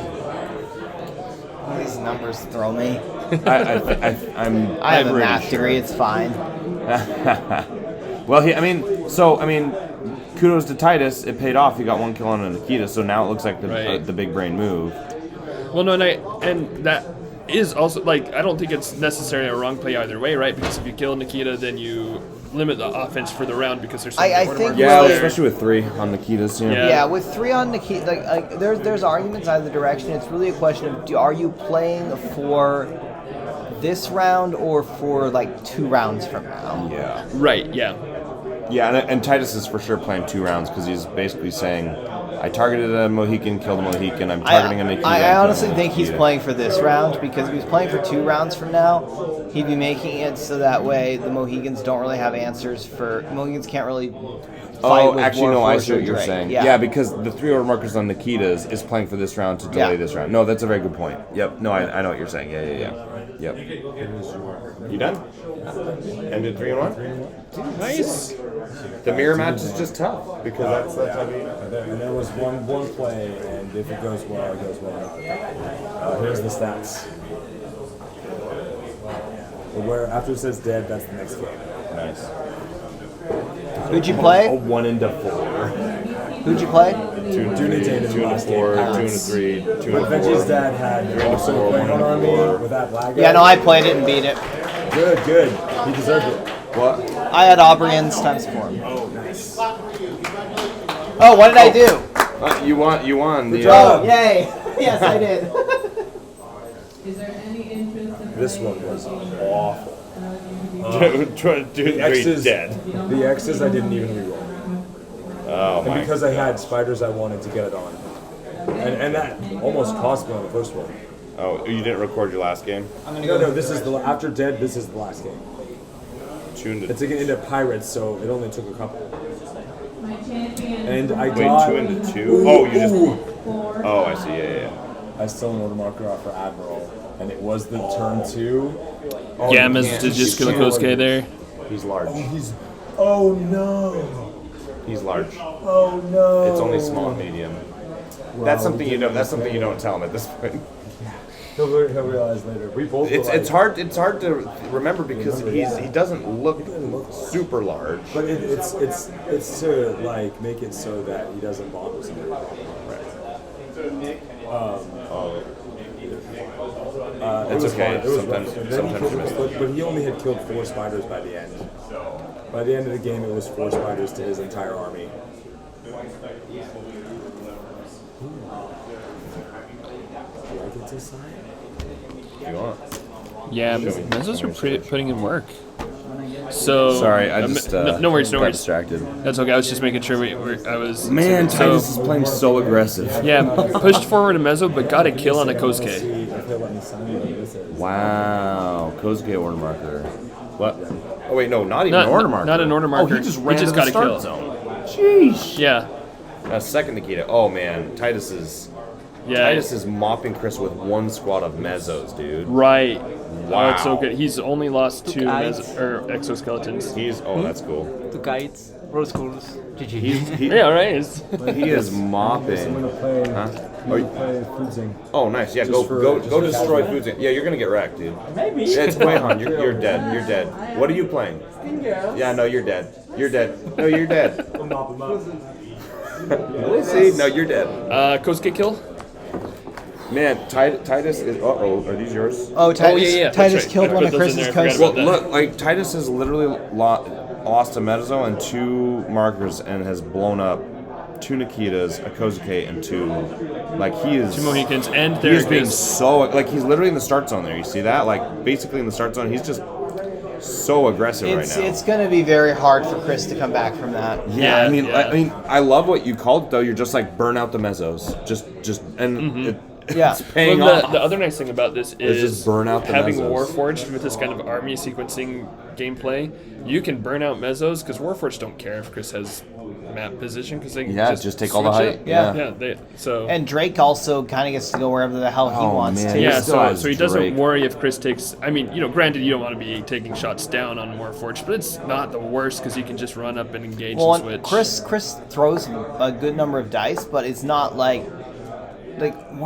Speaker 3: These numbers throw me.
Speaker 5: I'm
Speaker 3: I have a
Speaker 5: pretty
Speaker 3: math
Speaker 5: sure.
Speaker 3: degree. It's fine.
Speaker 5: Well, I mean, kudos to Titus. It paid off. He got 1 kill on a Nikita, so now it looks like
Speaker 2: Right.
Speaker 5: the big brain move.
Speaker 2: Well, no, and that is also like I don't think it's necessarily a wrong play either way, right? Because if you kill Nikita, then you limit the offense for the round because there's so many
Speaker 3: I
Speaker 2: order
Speaker 3: think
Speaker 2: markers
Speaker 5: Yeah,
Speaker 2: there.
Speaker 5: especially with 3 on Nikitas.
Speaker 2: Yeah.
Speaker 3: Yeah, with 3 on Nikita, like there's arguments either direction. It's really a question of are you playing for this round or for like 2 rounds from now?
Speaker 5: Yeah.
Speaker 2: Right. Yeah.
Speaker 5: Yeah, and Titus is for sure playing 2 rounds because he's basically saying, I targeted a Mohican, killed a Mohican, I'm targeting a Nikita.
Speaker 3: I honestly think he's
Speaker 5: Nikita."
Speaker 3: playing for this round because if he was playing for 2 rounds from now, he'd be making it so that way the Mohicans don't really have answers for Mohicans can't really fight
Speaker 5: Oh,
Speaker 3: with
Speaker 5: actually, no, I
Speaker 3: Warforged
Speaker 5: see
Speaker 3: or
Speaker 5: what you're
Speaker 3: Drake.
Speaker 5: saying.
Speaker 3: Yeah.
Speaker 5: Yeah, because the 3 order markers on Nikitas is playing for this round to delay
Speaker 3: Yeah.
Speaker 5: this round. No, that's a very good point. Yep, no, I know what you're saying. Yeah. Yep. You done? Ended 3-1?
Speaker 2: Nice.
Speaker 5: The mirror match is just tough because that's how we.
Speaker 6: And there was one play, and if it goes well, it goes well. Here's the stats. Where after it says dead, that's the next game.
Speaker 5: Nice.
Speaker 3: Who'd you play?
Speaker 5: 1 into 4.
Speaker 3: Who'd you play?
Speaker 5: 2 into 3, 2 into 4, 2 into 3, 2 into 4.
Speaker 6: But Veggie's dad had also played on Army with that lag.
Speaker 3: Yeah, no, I played it and beat it.
Speaker 6: Good. He deserved it.
Speaker 5: What?
Speaker 3: I had Aubrians times 4.
Speaker 6: Oh, nice.
Speaker 3: Oh, what did I do?
Speaker 5: You won. The,
Speaker 3: Oh, yay! Yes, I did.
Speaker 6: This one was awful.
Speaker 5: Dude, dead.
Speaker 6: The X's I didn't even reroll.
Speaker 5: Oh
Speaker 6: And because I had spiders, I wanted to get it on. And that almost cost me on the first one.
Speaker 5: Oh, you didn't record your last game?
Speaker 6: No, this is the after dead. This is the last game.
Speaker 5: Tuned
Speaker 6: It's into pirates, so it only took a couple. And I
Speaker 5: Wait,
Speaker 6: got
Speaker 5: 2 into 2? Oh, you just. Oh, I see. Yeah.
Speaker 6: I stole an order marker off for Admiral, and it was the turn 2.
Speaker 2: Gammas to just kill a Kosuke there.
Speaker 5: He's large.
Speaker 6: Oh no!
Speaker 5: He's large.
Speaker 6: Oh no!
Speaker 5: It's only small and medium. That's something you don't. That's something you don't tell him at this point.
Speaker 6: He'll realize later. We both.
Speaker 5: It's hard to remember because he doesn't look super large.
Speaker 6: But it's to like make it so that he doesn't bother somebody.
Speaker 5: It's okay. Sometimes you miss it.
Speaker 6: But he only had killed 4 spiders by the end. By the end of the game, it was 4 spiders to his entire army. Do I get to sign?
Speaker 5: If you want.
Speaker 2: Yeah, Mezzos are putting in work. So
Speaker 5: Sorry, I just
Speaker 2: no worries.
Speaker 5: got distracted.
Speaker 2: That's okay. I was just making sure I was.
Speaker 5: Man,
Speaker 2: so,
Speaker 5: Titus is playing so aggressive.
Speaker 2: yeah, pushed forward a Mezzo, but got a kill on a Kosuke.
Speaker 6: See if he'll let me sign whatever this is.
Speaker 5: Wow, Kosuke order marker. What? Oh wait, no, not even an order marker.
Speaker 2: Not an order marker.
Speaker 5: Oh, he just ran to
Speaker 2: got
Speaker 5: the
Speaker 2: a
Speaker 5: start
Speaker 2: kill.
Speaker 5: zone. Jeez.
Speaker 2: Yeah,
Speaker 5: Second Nikita. Oh man, Titus is mopping Chris with 1 squad of mezzos, dude.
Speaker 2: right.
Speaker 5: Wow.
Speaker 2: Oh, it's so good. He's only lost 2 exoskeletons.
Speaker 5: That's cool.
Speaker 4: The guides, rose schools. GG.
Speaker 2: Yeah, right.
Speaker 5: He is mopping.
Speaker 6: I'm gonna play.
Speaker 5: Huh?
Speaker 6: Play Food Zing.
Speaker 5: Oh, nice. Yeah,
Speaker 6: Just
Speaker 5: go
Speaker 6: for
Speaker 5: destroy
Speaker 6: casual.
Speaker 5: Food Zing. Yeah, you're gonna get wrecked, dude.
Speaker 4: Maybe.
Speaker 5: Yeah, it's Quayhan. You're dead. You're dead. What are you playing? Yeah, no, you're dead. You're dead. No, you're dead. We'll see. No, you're dead.
Speaker 2: Kosuke kill.
Speaker 5: Man, Titus is. Are these yours?
Speaker 3: Oh, Titus,
Speaker 2: yeah, that's
Speaker 3: Titus
Speaker 2: right.
Speaker 3: killed
Speaker 2: I
Speaker 3: one of
Speaker 2: put those in
Speaker 3: Chris's
Speaker 2: there, I forgot
Speaker 3: coasts.
Speaker 2: about
Speaker 5: Well, look, like Titus has literally lost a mezzo and 2 markers and has blown up 2 Nikitas, a Kozuke, and 2. Like, he is.
Speaker 2: 2 Mohicans, and
Speaker 5: He
Speaker 2: there
Speaker 5: is being
Speaker 2: is
Speaker 5: so. Like, he's literally in the start zone there. You see that? Like, basically in the start zone, he's just so aggressive right now.
Speaker 3: It's going to be very hard for Chris to come back from that.
Speaker 5: Yeah, I mean,
Speaker 2: yeah.
Speaker 5: I love what you called it, though. You're just like burn out the mezzos, and
Speaker 3: Yeah.
Speaker 5: it's paying
Speaker 2: Well,
Speaker 5: off.
Speaker 2: the other nice thing about this is
Speaker 5: just burn out the
Speaker 2: having
Speaker 5: mezzos.
Speaker 2: Warforged with this kind of army sequencing gameplay. You can burn out mezzos because Warforged don't care if Chris has map position because they
Speaker 5: Yeah, just take all the
Speaker 2: switch
Speaker 5: height.
Speaker 2: it.
Speaker 5: Yeah.
Speaker 2: So
Speaker 3: And Drake also kind of gets to go wherever the hell he
Speaker 5: Oh,
Speaker 3: wants
Speaker 5: man.
Speaker 3: to.
Speaker 2: yeah,
Speaker 5: still
Speaker 2: so
Speaker 5: has
Speaker 2: he doesn't
Speaker 5: Drake.
Speaker 2: worry if Chris takes. I mean, granted, you don't want to be taking shots down on Warforged, but it's not the worst because you can just run up and engage
Speaker 3: Well,
Speaker 2: and
Speaker 3: and
Speaker 2: switch.
Speaker 3: Chris throws a good number of dice, but it's not like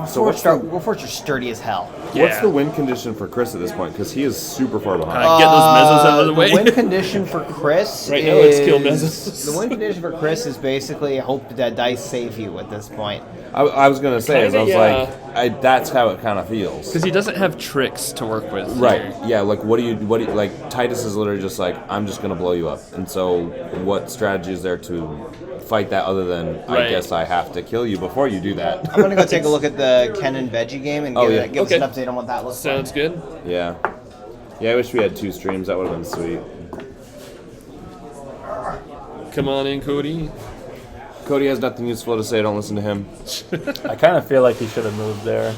Speaker 5: So what's
Speaker 3: Warforged are sturdy as hell.
Speaker 2: Yeah.
Speaker 5: What's the win condition for Chris at this point? Because he is super far behind.
Speaker 2: Get those mezzos out of the way.
Speaker 3: The win condition for Chris
Speaker 2: Right
Speaker 3: is,
Speaker 2: now it's kill mezzos.
Speaker 3: The win condition for Chris is basically hope that dice save you at this point.
Speaker 5: I was gonna say,
Speaker 2: Kinda,
Speaker 5: I was
Speaker 2: yeah.
Speaker 5: like, that's how it kind of feels.
Speaker 2: Because he doesn't have tricks to work with.
Speaker 5: Right.
Speaker 2: here.
Speaker 5: Yeah. Like, what do you like? Titus is literally just like, I'm just gonna blow you up. And so, what strategy is there to fight that other than I
Speaker 2: Right.
Speaker 5: guess I have to kill you before you do that?
Speaker 3: I'm gonna go take a look at the Ken and Veggie game and give,
Speaker 5: yeah.
Speaker 3: give us an
Speaker 2: Okay.
Speaker 3: update on what that looks
Speaker 2: Sounds good.
Speaker 5: Yeah. Yeah. I wish we had 2 streams. That would have been sweet.
Speaker 2: Come on in, Cody.
Speaker 5: Cody has nothing useful to say. Don't listen to him.
Speaker 4: I kind of feel like he should have moved there.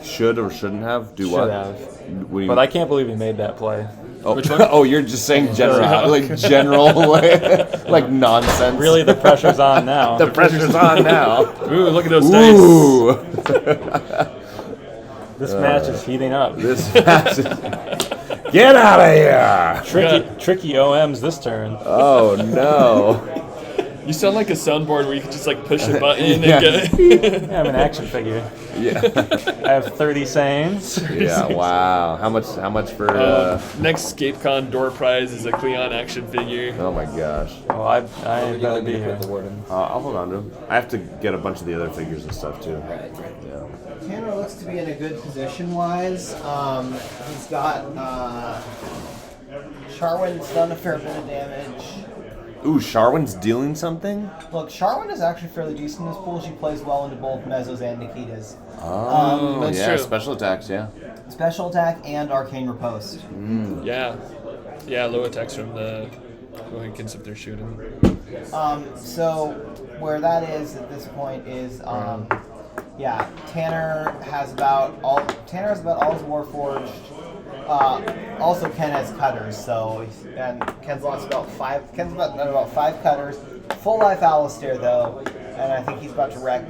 Speaker 5: Should or shouldn't have? Do
Speaker 4: Should
Speaker 5: what?
Speaker 4: have.
Speaker 5: What do you
Speaker 4: But I can't believe he made that play.
Speaker 5: Oh,
Speaker 2: Which one?
Speaker 5: oh, you're just saying general, like nonsense.
Speaker 4: Really, the pressure's on now.
Speaker 5: the pressure's on now.
Speaker 2: Ooh, look at those dice.
Speaker 5: Ooh,
Speaker 4: This match is heating up.
Speaker 5: this match is... Get out of here!
Speaker 4: Tricky OMs this turn.
Speaker 5: Oh no!
Speaker 2: You sound like a soundboard where you can just like push a button
Speaker 5: Yeah.
Speaker 2: and get
Speaker 4: Yeah, I'm an action figure.
Speaker 5: Yeah,
Speaker 4: I have 30 Saiyans.
Speaker 5: yeah. Wow. How much for?
Speaker 2: Next ScapeCon door prize is a Cleon action figure.
Speaker 5: Oh my gosh.
Speaker 4: Well, I better be here.
Speaker 5: I'll hold on to him. I have to get a bunch of the other figures and stuff too. Yeah.
Speaker 3: Tanner looks to be in a good position wise. He's got Sharwin's done a fair bit of damage.
Speaker 5: Ooh, Sharwin's dealing something.
Speaker 3: Look, Sharwin is actually fairly decent in this pool. She plays well into both Mezzos and Nikitas.
Speaker 5: Oh,
Speaker 2: That's
Speaker 5: yeah.
Speaker 2: true.
Speaker 5: Special attacks. Yeah.
Speaker 3: Special attack and arcane riposte.
Speaker 2: Yeah. Yeah, low attacks from the Mohicans if they're shooting.
Speaker 3: So where that is at this point is, Tanner has about all his Warforged. Also, Ken has cutters, and Ken's lost about 5. Ken's about 5 cutters. Full life Alistair though, and I think he's about to wreck.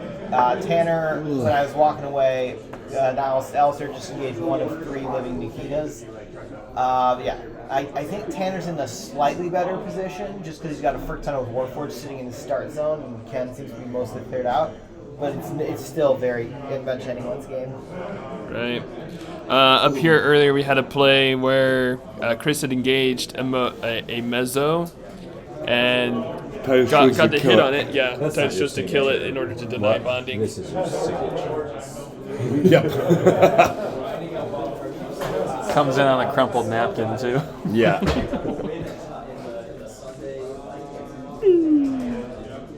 Speaker 3: Tanner, when I was walking away, Alistair just engaged 1 of 3 living Nikitas. I think Tanner's in a slightly better position just because he's got a frick ton of Warforged sitting in his start zone, and Ken seems to be mostly cleared out. But it's still very much anyone's game.
Speaker 2: Right. Up here earlier we had a play where Chris had engaged a mezzo and got the hit on it. Yeah, Titus chose to kill it in order to deny bonding.
Speaker 6: This is your signature.
Speaker 5: Yep.
Speaker 4: Comes in on a crumpled napkin, too.
Speaker 5: Yeah.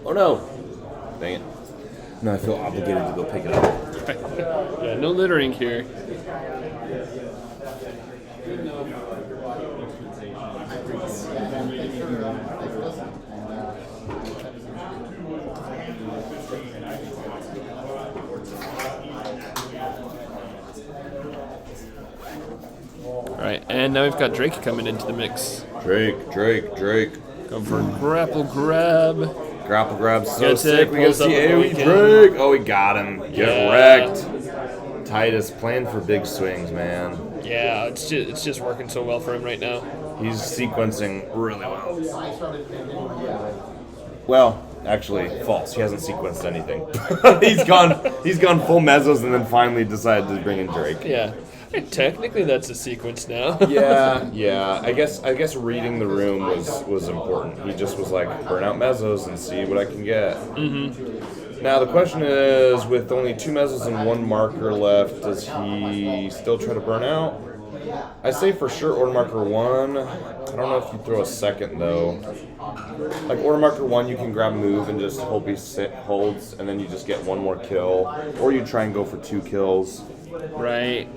Speaker 5: Oh no! Dang it. Now I feel obligated to go pick it up.
Speaker 2: Yeah, no littering here. Alright, and now we've got Drake coming into the mix.
Speaker 5: Drake.
Speaker 2: Going for a grapple grab.
Speaker 5: Grapple grab so
Speaker 2: Gets it,
Speaker 5: sick. We got
Speaker 2: pulls up
Speaker 5: see
Speaker 2: a
Speaker 5: AoE
Speaker 2: Mohican.
Speaker 5: Drake. Oh, we got him. Get
Speaker 2: Yeah.
Speaker 5: wrecked. Titus playing for big swings, man.
Speaker 2: Yeah, it's just working so well for him right now.
Speaker 5: He's sequencing really well. Well, actually, false. He hasn't sequenced anything. he's gone full mezzos and then finally decided to bring in Drake.
Speaker 2: Yeah. Technically that's a sequence now.
Speaker 5: Yeah. I guess reading the room was important. He just was like, burn out mezzos and see what I can get. Mm-hmm. Now the question is, with only 2 mezzos and 1 marker left, does he still try to burn out? I say for sure order marker 1. I don't know if you throw a second though. Like order marker 1, you can grab move and just hope he holds, and then you just get one more kill, or you try and go for 2 kills.
Speaker 2: Right.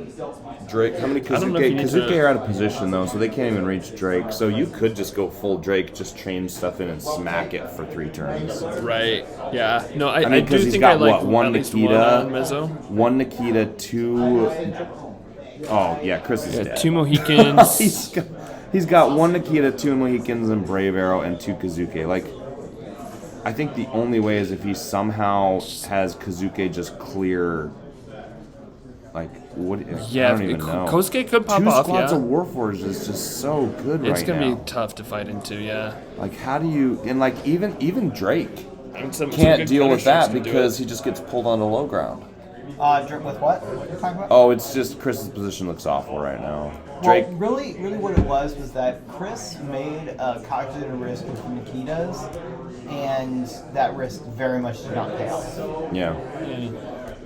Speaker 5: Drake, how many
Speaker 2: don't know if you
Speaker 5: Kazuke?
Speaker 2: need
Speaker 5: Kazuke
Speaker 2: to-
Speaker 5: are out of position though, so they can't even reach Drake. So you could just go full Drake, just change stuff in and smack it for 3 turns.
Speaker 2: Right. Yeah. No, I
Speaker 5: mean,
Speaker 2: do
Speaker 5: 'cause he's
Speaker 2: think
Speaker 5: got,
Speaker 2: I like
Speaker 5: what, one
Speaker 2: at least
Speaker 5: Nikita?
Speaker 2: one on Mezzo.
Speaker 5: 1 Nikita, 2. Oh yeah, Chris is
Speaker 2: Yeah,
Speaker 5: dead.
Speaker 2: 2 Mohicans.
Speaker 5: He's got 1 Nikita, 2 Mohicans, and Brave Arrow, and 2 Kazuke. Like, I think the only way is if he somehow has Kazuke just clear. Like, what?
Speaker 2: Yeah,
Speaker 5: I don't even know.
Speaker 2: Kosuke could pop
Speaker 5: 2
Speaker 2: off,
Speaker 5: squads
Speaker 2: yeah.
Speaker 5: of Warforged is just so good
Speaker 2: It's
Speaker 5: right
Speaker 2: gonna
Speaker 5: now.
Speaker 2: be tough to fight into, yeah.
Speaker 5: Like, how do you? And like, even Drake
Speaker 2: And some
Speaker 5: can't
Speaker 2: good
Speaker 5: deal with that
Speaker 2: counter strikes can do
Speaker 5: because
Speaker 2: it.
Speaker 5: he just gets pulled onto low ground.
Speaker 3: Drip with what? What are you talking about?
Speaker 5: Oh, it's just Chris's position looks awful right now. Drake.
Speaker 3: Well, really what it was that Chris made a calculated risk with the Nikitas, and that risk very much did not pay off.
Speaker 5: Yeah.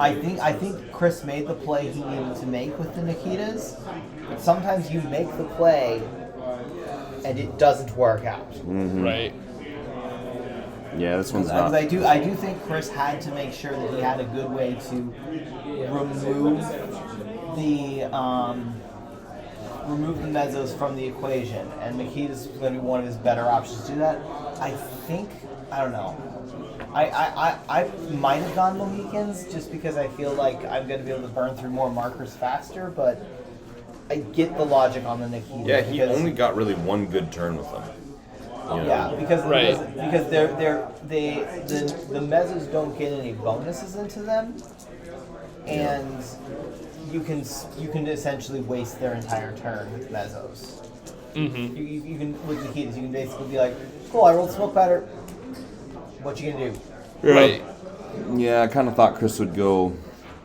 Speaker 3: I think Chris made the play he needed to make with the Nikitas. But sometimes you make the play and it doesn't work out.
Speaker 2: Right.
Speaker 5: Yeah, this one's
Speaker 3: Because
Speaker 5: not.
Speaker 3: I do think Chris had to make sure that he had a good way to remove the mezzos from the equation, and Nikita's going to be one of his better options to do that. I don't know. I might have gone Mohicans just because I feel like I'm going to be able to burn through more markers faster, but I get the logic on the Nikita.
Speaker 5: Yeah, he
Speaker 3: because-
Speaker 5: only got really 1 good turn with them. You know?
Speaker 3: Yeah, because
Speaker 2: Right.
Speaker 3: the mezzos don't get any bonuses into them, and you can essentially waste their entire turn with mezzos.
Speaker 2: Mm-hmm.
Speaker 3: You can with the Nikitas, you can basically be like, cool, I rolled smoke pattern. What you gonna do?
Speaker 2: Right.
Speaker 5: Yeah, I kind of thought Chris would go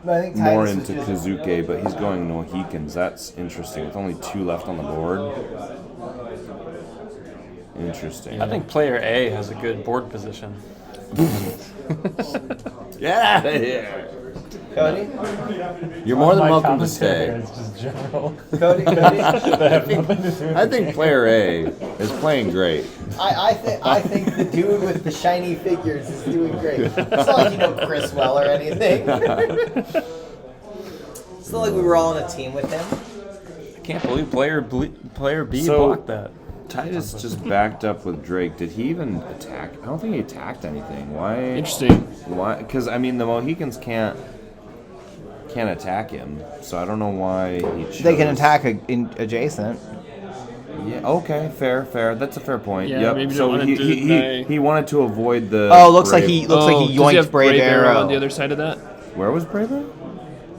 Speaker 3: But I think
Speaker 5: more
Speaker 3: Titus was
Speaker 5: into
Speaker 3: just-
Speaker 5: Kazuke, but he's going Mohicans. That's interesting. With only 2 left on the board. Interesting.
Speaker 7: I think player A has a good board position.
Speaker 5: Get out of here.
Speaker 3: Cody.
Speaker 5: You're more than
Speaker 4: My
Speaker 5: welcome to
Speaker 4: commentary
Speaker 5: stay.
Speaker 4: is just general.
Speaker 3: Cody.
Speaker 5: I think player A is playing great.
Speaker 3: I think the dude with the shiny figures is doing great. It's not like you know Chris well or anything. It's not like we were all on a team with him.
Speaker 7: I can't believe player B
Speaker 5: So-
Speaker 7: blocked that.
Speaker 5: Titus just backed up with Drake. Did he even attack? I don't think he attacked anything. Why?
Speaker 2: Interesting.
Speaker 5: Why? Because I mean, the Mohicans can't attack him, so I don't know why he chose.
Speaker 3: They can attack adjacent.
Speaker 5: Yeah. Okay. Fair. That's a fair point.
Speaker 2: Yeah,
Speaker 5: Yep.
Speaker 2: maybe you
Speaker 5: so
Speaker 2: don't wanna
Speaker 5: he
Speaker 2: deny-
Speaker 5: he wanted to avoid the.
Speaker 3: Oh, looks like
Speaker 5: Brave-
Speaker 3: he yoinked
Speaker 2: does he have
Speaker 3: Brave Arrow.
Speaker 2: on the other side of that?
Speaker 5: Where was Brave Arrow?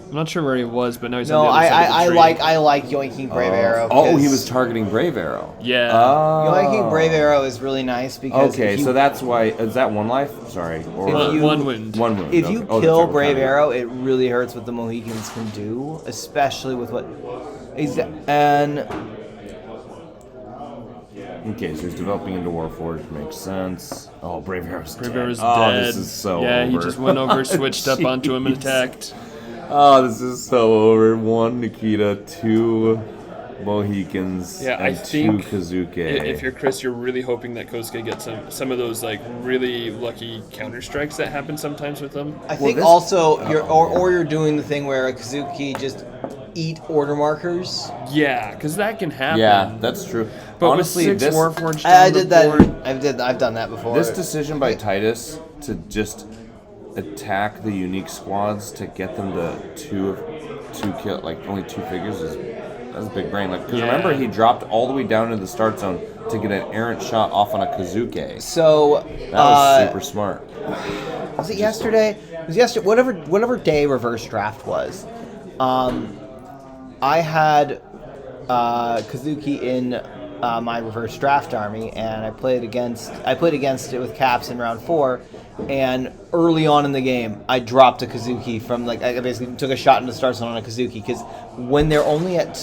Speaker 2: I'm not sure where he was, but now he's
Speaker 3: No,
Speaker 2: on the other side of the
Speaker 3: I
Speaker 2: tree.
Speaker 3: like yoinking Brave Arrow.
Speaker 5: Oh, he
Speaker 3: because
Speaker 5: was targeting Brave Arrow.
Speaker 2: Yeah.
Speaker 3: yoinking Brave Arrow is really nice because
Speaker 5: Okay,
Speaker 3: if you,
Speaker 5: so that's why. Is that 1 life? Sorry. Or
Speaker 3: If you-
Speaker 2: one wound.
Speaker 5: 1 wound.
Speaker 3: if you
Speaker 5: okay. Oh,
Speaker 3: kill
Speaker 5: that's right,
Speaker 3: Brave
Speaker 5: we're counting.
Speaker 3: Arrow, it really hurts what the Mohicans can do, especially with what. And
Speaker 5: Okay, so he's developing into Warforged. Makes sense. Oh, Brave Arrow's
Speaker 2: Brave
Speaker 5: dead.
Speaker 2: Arrow's
Speaker 5: Oh,
Speaker 2: dead.
Speaker 5: this is so
Speaker 2: yeah,
Speaker 5: over.
Speaker 2: he just went over, switched up onto him and
Speaker 5: Jeez.
Speaker 2: attacked.
Speaker 5: Oh, this is so over. 1 Nikita, 2 Mohicans,
Speaker 2: Yeah, I
Speaker 5: and 2
Speaker 2: think
Speaker 5: Kazuke.
Speaker 2: If you're Chris, you're really hoping that Kosuke gets some of those like really lucky counter strikes that happen sometimes with them.
Speaker 3: I think
Speaker 5: this-
Speaker 3: also you're doing the thing where Kazuki just eat order markers.
Speaker 2: Yeah, because that can happen.
Speaker 5: Yeah, that's true.
Speaker 2: But
Speaker 5: Honestly,
Speaker 2: with 6
Speaker 5: this
Speaker 2: Warforged down
Speaker 3: I
Speaker 2: the
Speaker 3: did that.
Speaker 2: board-
Speaker 3: I've done that before.
Speaker 5: this decision by Titus to just attack the unique squads to get them to two kill, like only 2 figures that's a big brain. Like, because
Speaker 2: Yeah.
Speaker 5: remember he dropped all the way down into the start zone to get an errant shot off on a Kazuke.
Speaker 3: So
Speaker 5: That was super smart.
Speaker 3: was it yesterday? It was yesterday. Whatever day reverse draft was. I had Kazuki in my reverse draft army, and I played against it with Caps in round 4. And early on in the game, I dropped a Kazuki from I basically took a shot in the start zone on a Kazuki because when they're only at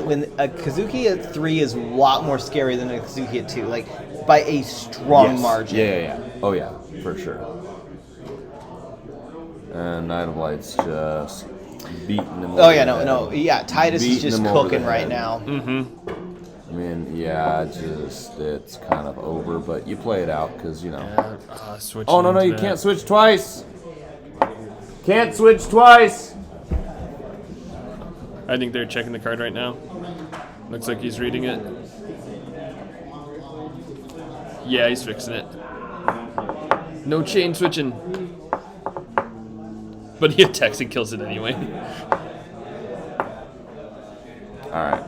Speaker 3: when a Kazuki at 3 is a lot more scary than a Kazuki at 2, like by a strong
Speaker 5: Yes.
Speaker 3: margin.
Speaker 5: Yeah. Oh yeah, for sure. And Night of Light's just beating them.
Speaker 3: Oh yeah, no. Yeah, Titus is
Speaker 5: Beating
Speaker 3: just
Speaker 5: them over
Speaker 3: cooking
Speaker 5: the
Speaker 3: right
Speaker 5: head.
Speaker 3: now.
Speaker 5: I mean, yeah, it's kind of over, but you play it out because, you know.
Speaker 2: Switching
Speaker 5: Oh, no,
Speaker 2: into
Speaker 5: you
Speaker 2: that.
Speaker 5: can't switch twice. Can't switch twice.
Speaker 2: I think they're checking the card right now. Looks like he's reading it. Yeah, he's fixing it. No chain switching. But he attacks and kills it anyway.
Speaker 5: All right.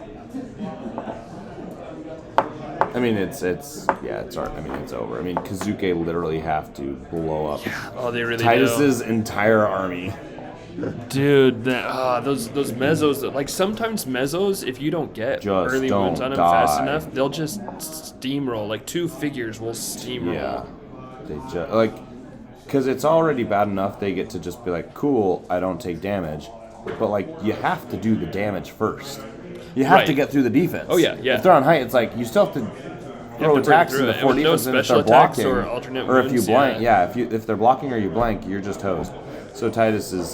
Speaker 5: I mean, it's over. I mean, it's over. I mean, Kazuke literally have to blow up
Speaker 2: Oh, they really
Speaker 5: Titus's entire army.
Speaker 2: do. Dude, those mezzos, like sometimes mezzos, if you don't get
Speaker 5: Just
Speaker 2: early
Speaker 5: don't
Speaker 2: wounds on them fast
Speaker 5: die.
Speaker 2: enough, they'll just steamroll. Like 2 figures will steamroll.
Speaker 5: Yeah. They just because it's already bad enough they get to just be like, cool, I don't take damage, but like you have to do the damage first. You have to
Speaker 2: Right.
Speaker 5: get through the defense.
Speaker 2: Oh, yeah, yeah.
Speaker 5: If they're on height, it's like you still have to throw
Speaker 2: break
Speaker 5: attacks
Speaker 2: through
Speaker 5: into
Speaker 2: it.
Speaker 5: 4
Speaker 2: And with no
Speaker 5: defense, and if
Speaker 2: special
Speaker 5: they're
Speaker 2: attacks
Speaker 5: blocking,
Speaker 2: or alternate
Speaker 5: or if you
Speaker 2: wounds,
Speaker 5: blank,
Speaker 2: yeah.
Speaker 5: if they're blocking or you blank, you're just toast. So Titus is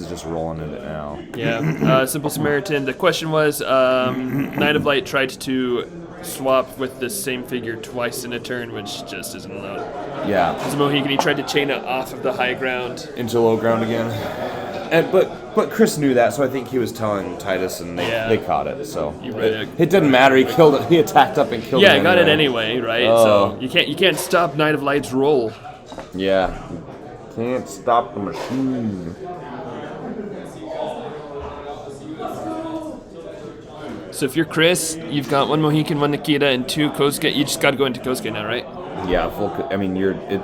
Speaker 5: just rolling in it now.
Speaker 2: Yeah, Simple Samaritan. The question was, Knight of Light tried to swap with the same figure twice in a turn, which just isn't allowed.
Speaker 5: Yeah,
Speaker 2: As a Mohican, he tried to chain it off of the high ground.
Speaker 5: into low ground again. And but Chris knew that, so I think he was telling Titus, and they caught it. So
Speaker 2: You read it.
Speaker 5: it didn't matter. He killed it. He attacked up and killed it.
Speaker 2: Yeah, got it anyway, right?
Speaker 5: Oh.
Speaker 2: So you can't stop Knight of Light's roll.
Speaker 5: Yeah. Can't stop the machine.
Speaker 2: So if you're Chris, you've got 1 Mohican, 1 Nikita, and 2 Kosuke. You just got to go into Kosuke now, right?
Speaker 5: Yeah, I mean,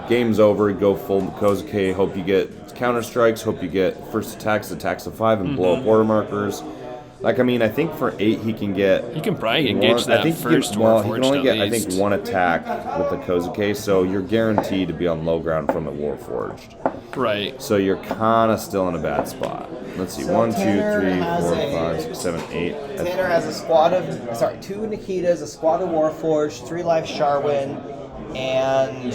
Speaker 5: game's over. Go full Kozuke. Hope you get counter strikes. Hope you get first attacks of 5, and blow up order markers. Like, I mean, I think for 8 he can get.
Speaker 2: He can probably engage that first
Speaker 5: he
Speaker 2: Warforged
Speaker 5: can only
Speaker 2: at
Speaker 5: get,
Speaker 2: least.
Speaker 5: I think, 1 attack with the Kozuke, so you're guaranteed to be on low ground from the Warforged.
Speaker 2: Right.
Speaker 5: So you're kind of still in a bad spot. Let's see,
Speaker 3: So
Speaker 5: 1, 2, 3, 4,
Speaker 3: Tanner has
Speaker 5: 5, 6, 7, 8.
Speaker 3: Tanner has a squad of 2 Nikitas, a squad of Warforged, 3 Life Sharwin, and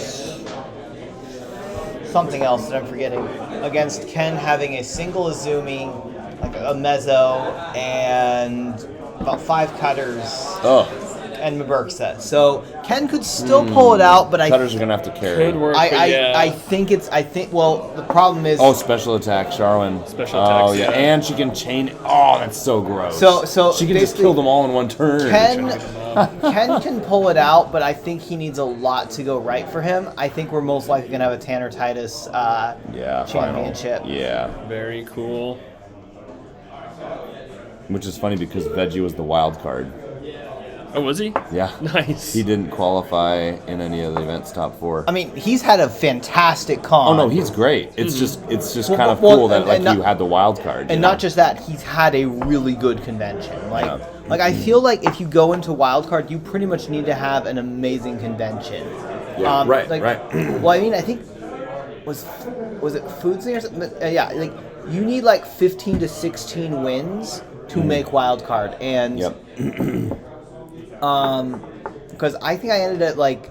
Speaker 3: something else that I'm forgetting. Against Ken having a single Azumi, like a mezzo, and about 5 cutters.
Speaker 5: Oh,
Speaker 3: And Maberksa. So Ken could still pull it out, but
Speaker 5: cutters are gonna have to carry.
Speaker 2: Could work,
Speaker 3: I
Speaker 2: but
Speaker 3: well, the problem is.
Speaker 5: Oh, special attack, Sharwin.
Speaker 2: Special
Speaker 5: Oh
Speaker 2: attacks,
Speaker 5: yeah,
Speaker 2: yeah.
Speaker 5: and she can chain. Oh, that's so gross.
Speaker 3: So
Speaker 5: she can just
Speaker 3: basically,
Speaker 5: kill them all in one turn.
Speaker 3: Ken can pull it out, but I think he needs a lot to go right for him. I think we're most likely gonna have a Tanner Titus championship.
Speaker 5: Final. Yeah,
Speaker 2: very cool.
Speaker 5: which is funny because Veggie was the wild card.
Speaker 2: Oh, was he?
Speaker 5: Yeah,
Speaker 2: Nice.
Speaker 5: he didn't qualify in any of the events top 4.
Speaker 3: I mean, he's had a fantastic con.
Speaker 5: Oh no, he's great. It's just
Speaker 3: Well,
Speaker 5: kind of
Speaker 3: well,
Speaker 5: cool that
Speaker 3: and
Speaker 5: like
Speaker 3: not-
Speaker 5: you had the wild card.
Speaker 3: And not just that, he's had a really good convention. Like,
Speaker 5: Yeah.
Speaker 3: like I feel like if you go into wildcard, you pretty much need to have an amazing convention.
Speaker 5: Yeah, right.
Speaker 3: Well, I mean, I think was it Foodsy or something? Yeah, like you need like 15 to 16 wins to make wildcard, and
Speaker 5: Yep.
Speaker 3: because I think I ended at like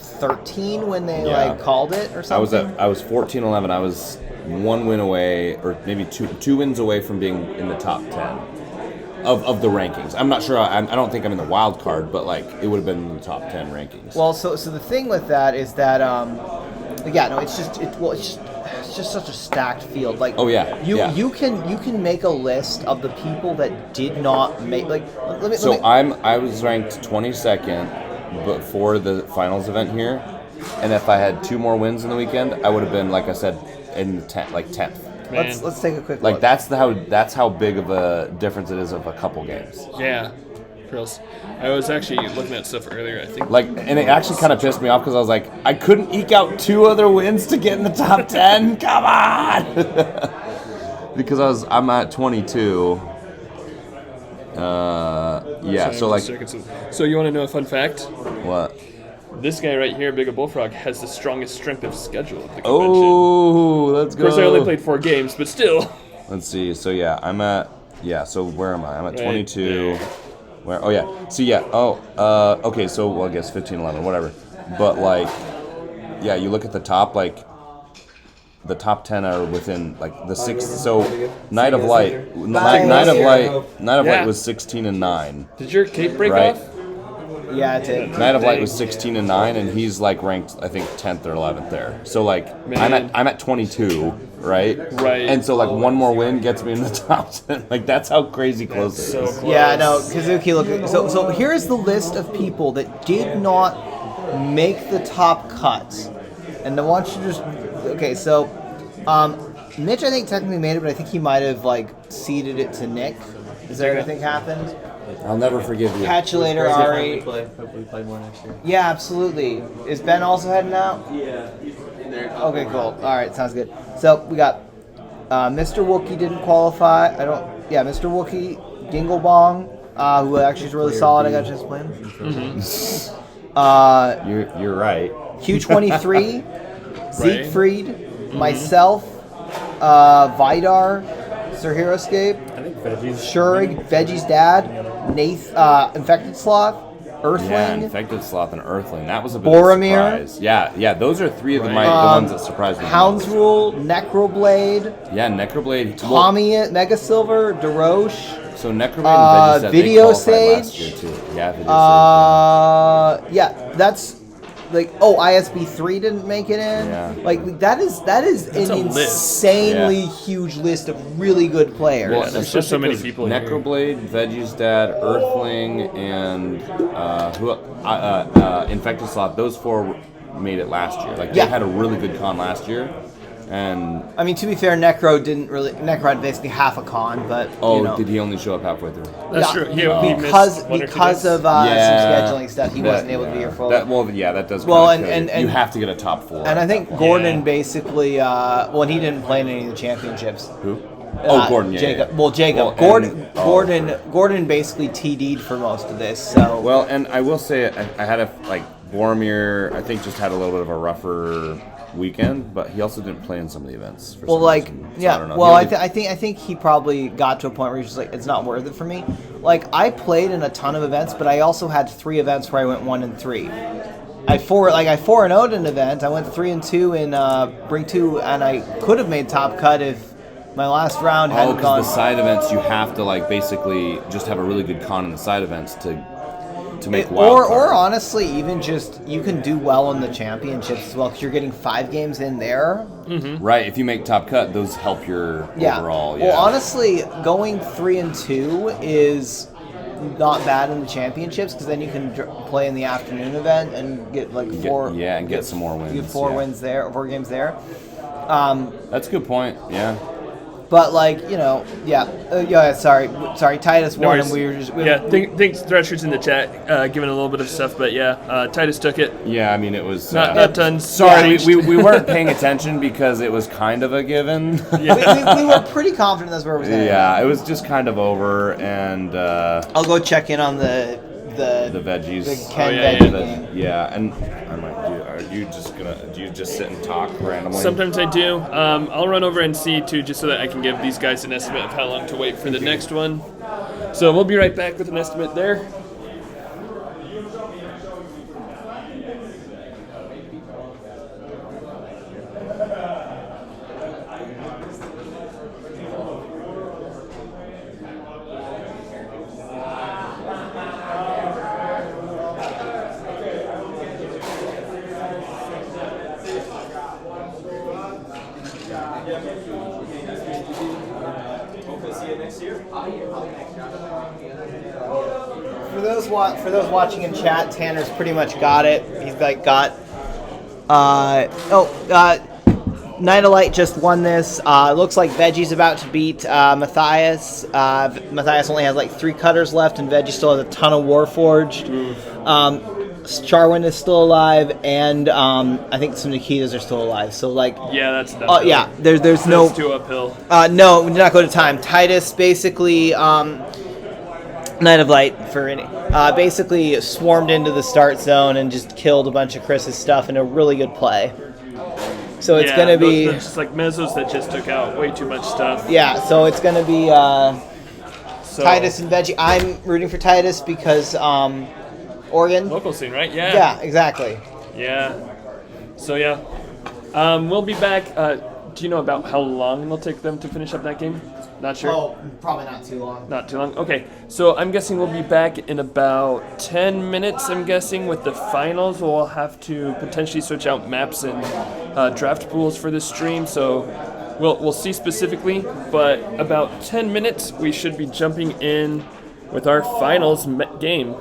Speaker 3: 13 when they
Speaker 5: Yeah.
Speaker 3: like called it or something.
Speaker 5: I was 14-11. I was 1 win away, or maybe two wins away from being in the top 10 of the rankings. I'm not sure. I don't think I'm in the wild card, but like it would have been in the top 10 rankings.
Speaker 3: Well, so the thing with that is that it's just such a stacked field. Like,
Speaker 5: Oh, yeah, yeah.
Speaker 3: you can make a list of the people that did not make like.
Speaker 5: I was ranked 22nd before the finals event here, and if I had 2 more wins in the weekend, I would have been, like I said, in 10th.
Speaker 2: Man.
Speaker 3: Let's take a quick
Speaker 5: Like
Speaker 3: look.
Speaker 5: that's how big of a difference it is of a couple games.
Speaker 2: Yeah. Girls. I was actually looking at stuff earlier. I think.
Speaker 5: Like, and it actually kind of pissed me off because I was like, I couldn't eke out 2 other wins to get in the top 10. Come on! Because I'm at 22. Yeah. So like,
Speaker 2: So you want to know a fun fact?
Speaker 5: what?
Speaker 2: This guy right here, Big Bullfrog, has the strongest strength of schedule at the convention.
Speaker 5: Oh, let's
Speaker 2: Of
Speaker 5: go.
Speaker 2: course, I only played 4 games, but still.
Speaker 5: Let's see. So yeah, so where am I? I'm at
Speaker 2: Right
Speaker 5: 22.
Speaker 2: there.
Speaker 5: Where? Oh yeah. So yeah. Okay. So well, I guess 15, 11, whatever. But like, yeah, you look at the top. Like, the top 10 are within like the 6. So Night of Light, Night of Light was 16-9.
Speaker 2: Did your cape break
Speaker 5: Right.
Speaker 2: off?
Speaker 3: Yeah, it did.
Speaker 5: Night of Light was 16-9, and he's like ranked, I think 10th or 11th there. So like
Speaker 2: Man.
Speaker 5: I'm at 22, right?
Speaker 2: Right.
Speaker 5: And so like one more win gets me in the top 10. Like that's how crazy close it
Speaker 2: So
Speaker 5: is.
Speaker 2: close.
Speaker 3: Yeah, no, Kazuki. Look, so here is the list of people that did not make the top cut, and I want you to just So, Mitch, I think technically made it, but I think he might have like ceded it to Nick. Is that what I think happened?
Speaker 5: I'll never forgive you.
Speaker 3: Catch you later, Ari.
Speaker 7: Hopefully play more next year.
Speaker 3: Yeah, absolutely. Is Ben also heading out?
Speaker 7: Yeah.
Speaker 3: Okay, cool. All right, sounds good. So we got Mr. Wookie didn't qualify. Mr. Wookie, Dinglebong, who actually is really solid. I got just playing.
Speaker 5: You're right.
Speaker 3: Q23, Siegfried, myself, Vidar, Sir HeroScape,
Speaker 7: I think Veggies.
Speaker 3: Shurig, Veggie's dad, Infected Sloth, Earthling.
Speaker 5: Yeah, Infected Sloth and Earthling. That was a bit
Speaker 3: Boromir.
Speaker 5: of a surprise. Yeah. Those are three of the
Speaker 2: Right.
Speaker 5: ones that surprised me.
Speaker 3: Hound's
Speaker 5: most.
Speaker 3: Rule, Necroblade,
Speaker 5: Yeah, Necroblade.
Speaker 3: Tommy, Mega Silver, DeRoche.
Speaker 5: So Necroblade and Veggies,
Speaker 3: Video
Speaker 5: they qualified last
Speaker 3: Sage.
Speaker 5: year too. Yeah, Video Sage.
Speaker 3: Yeah, that's like ISB3 didn't make it in.
Speaker 5: Yeah.
Speaker 3: Like that is an
Speaker 2: a list.
Speaker 3: insanely
Speaker 5: Yeah.
Speaker 3: huge list of really good players.
Speaker 5: Well,
Speaker 2: there's just so many
Speaker 5: especially
Speaker 2: people
Speaker 5: 'cause
Speaker 2: here.
Speaker 5: Necroblade, Veggie's Dad, Earthling, and Infected Sloth. Those four made it last year. Like they
Speaker 3: Yeah.
Speaker 5: had a really good con last year, and
Speaker 3: I mean, to be fair, Necro had basically half a con, but you know.
Speaker 5: did he only show up halfway through?
Speaker 2: That's true. He
Speaker 3: because
Speaker 2: missed one or two
Speaker 3: because
Speaker 2: days.
Speaker 3: of some scheduling stuff, he wasn't able to be here fully.
Speaker 5: That does.
Speaker 3: Well,
Speaker 5: kinda
Speaker 3: and-
Speaker 5: kill you. You
Speaker 3: and-
Speaker 5: have to get a top 4.
Speaker 3: And I think Gordon basically, he didn't play in any of the championships.
Speaker 5: Who? Oh, Gordon. Yeah,
Speaker 3: Jacob.
Speaker 5: yeah.
Speaker 3: Well, Jacob.
Speaker 5: Well, and-
Speaker 3: Gordon basically TD'd for most of this. So
Speaker 5: Well, and I will say I had Boromir. I think just had a little bit of a rougher weekend, but he also didn't play in some of the events. For some reason. So I don't know.
Speaker 3: Well,
Speaker 5: He only-
Speaker 3: I think he probably got to a point where he's just like, it's not worth it for me. Like I played in a ton of events, but I also had 3 events where I went 1 and 3. I 4-0'd an event. I went 3-2 in Bring 2, and I could have made top cut if my last round
Speaker 5: Oh,
Speaker 3: hadn't
Speaker 5: because
Speaker 3: gone.
Speaker 5: the side events you have to basically just have a really good con in the side events to make wild
Speaker 3: Or
Speaker 5: cards.
Speaker 3: honestly, even just you can do well in the championships as well because you're getting 5 games in there.
Speaker 5: Right, if you make top cut, those help your
Speaker 3: Yeah.
Speaker 5: overall. Yeah.
Speaker 3: Well, honestly, going 3-2 is not bad in the championships because then you can play in the afternoon event and get like
Speaker 5: Get-
Speaker 3: 4.
Speaker 5: and get some more wins.
Speaker 3: Get 4
Speaker 5: yeah.
Speaker 3: wins there, 4 games there.
Speaker 5: That's a good point. Yeah.
Speaker 3: But sorry, Titus
Speaker 2: No
Speaker 3: won,
Speaker 2: worries.
Speaker 3: and we were just
Speaker 2: Thanks Threshers in the chat, giving a little bit of stuff, but Titus took it.
Speaker 5: Yeah, I mean it was.
Speaker 2: Not tons.
Speaker 5: Sorry, we weren't paying attention because it was kind of a given.
Speaker 3: we were pretty confident that's where it was going.
Speaker 5: Yeah, it was just kind of over, and
Speaker 3: I'll go check in on the
Speaker 5: veggies.
Speaker 3: the Ken
Speaker 2: yeah,
Speaker 3: veggie
Speaker 2: yeah.
Speaker 3: game.
Speaker 5: Yeah, and I might do. Do you just sit and talk randomly?
Speaker 2: Sometimes I do. I'll run over and see too, just so that I can give these guys an estimate of how long to wait for the next one. So we'll be right back with an estimate there.
Speaker 3: For those watching in chat, Tanner's pretty much got it. He's got. Night of Light just won this. Looks like Veggie's about to beat Matthias. Matthias only has 3 cutters left, and Veggie still has a ton of Warforged. Charwin is still alive, and I think some Nikitas are still alive. So
Speaker 2: Yeah, that's enough.
Speaker 3: oh yeah, there's no.
Speaker 2: That's 2 uphill.
Speaker 3: No, we did not go to time. Titus basically, Night of Light for any, basically swarmed into the start zone and just killed a bunch of Chris's stuff in a really good play. So it's gonna be
Speaker 2: those just like mezzos that just took out way too much stuff.
Speaker 3: yeah. So it's gonna be
Speaker 2: So,
Speaker 3: Titus and Veggie. I'm rooting for Titus because Oregon.
Speaker 2: local scene, right?
Speaker 3: Yeah, exactly.
Speaker 2: Yeah. So yeah, we'll be back. Do you know about how long it'll take them to finish up that game? Not sure.
Speaker 3: Oh, probably not too long.
Speaker 2: Not too long. Okay, so I'm guessing we'll be back in about 10 minutes. I'm guessing with the finals, we'll have to potentially switch out maps and draft pools for this stream. So we'll see specifically. But about 10 minutes, we should be jumping in with our finals game.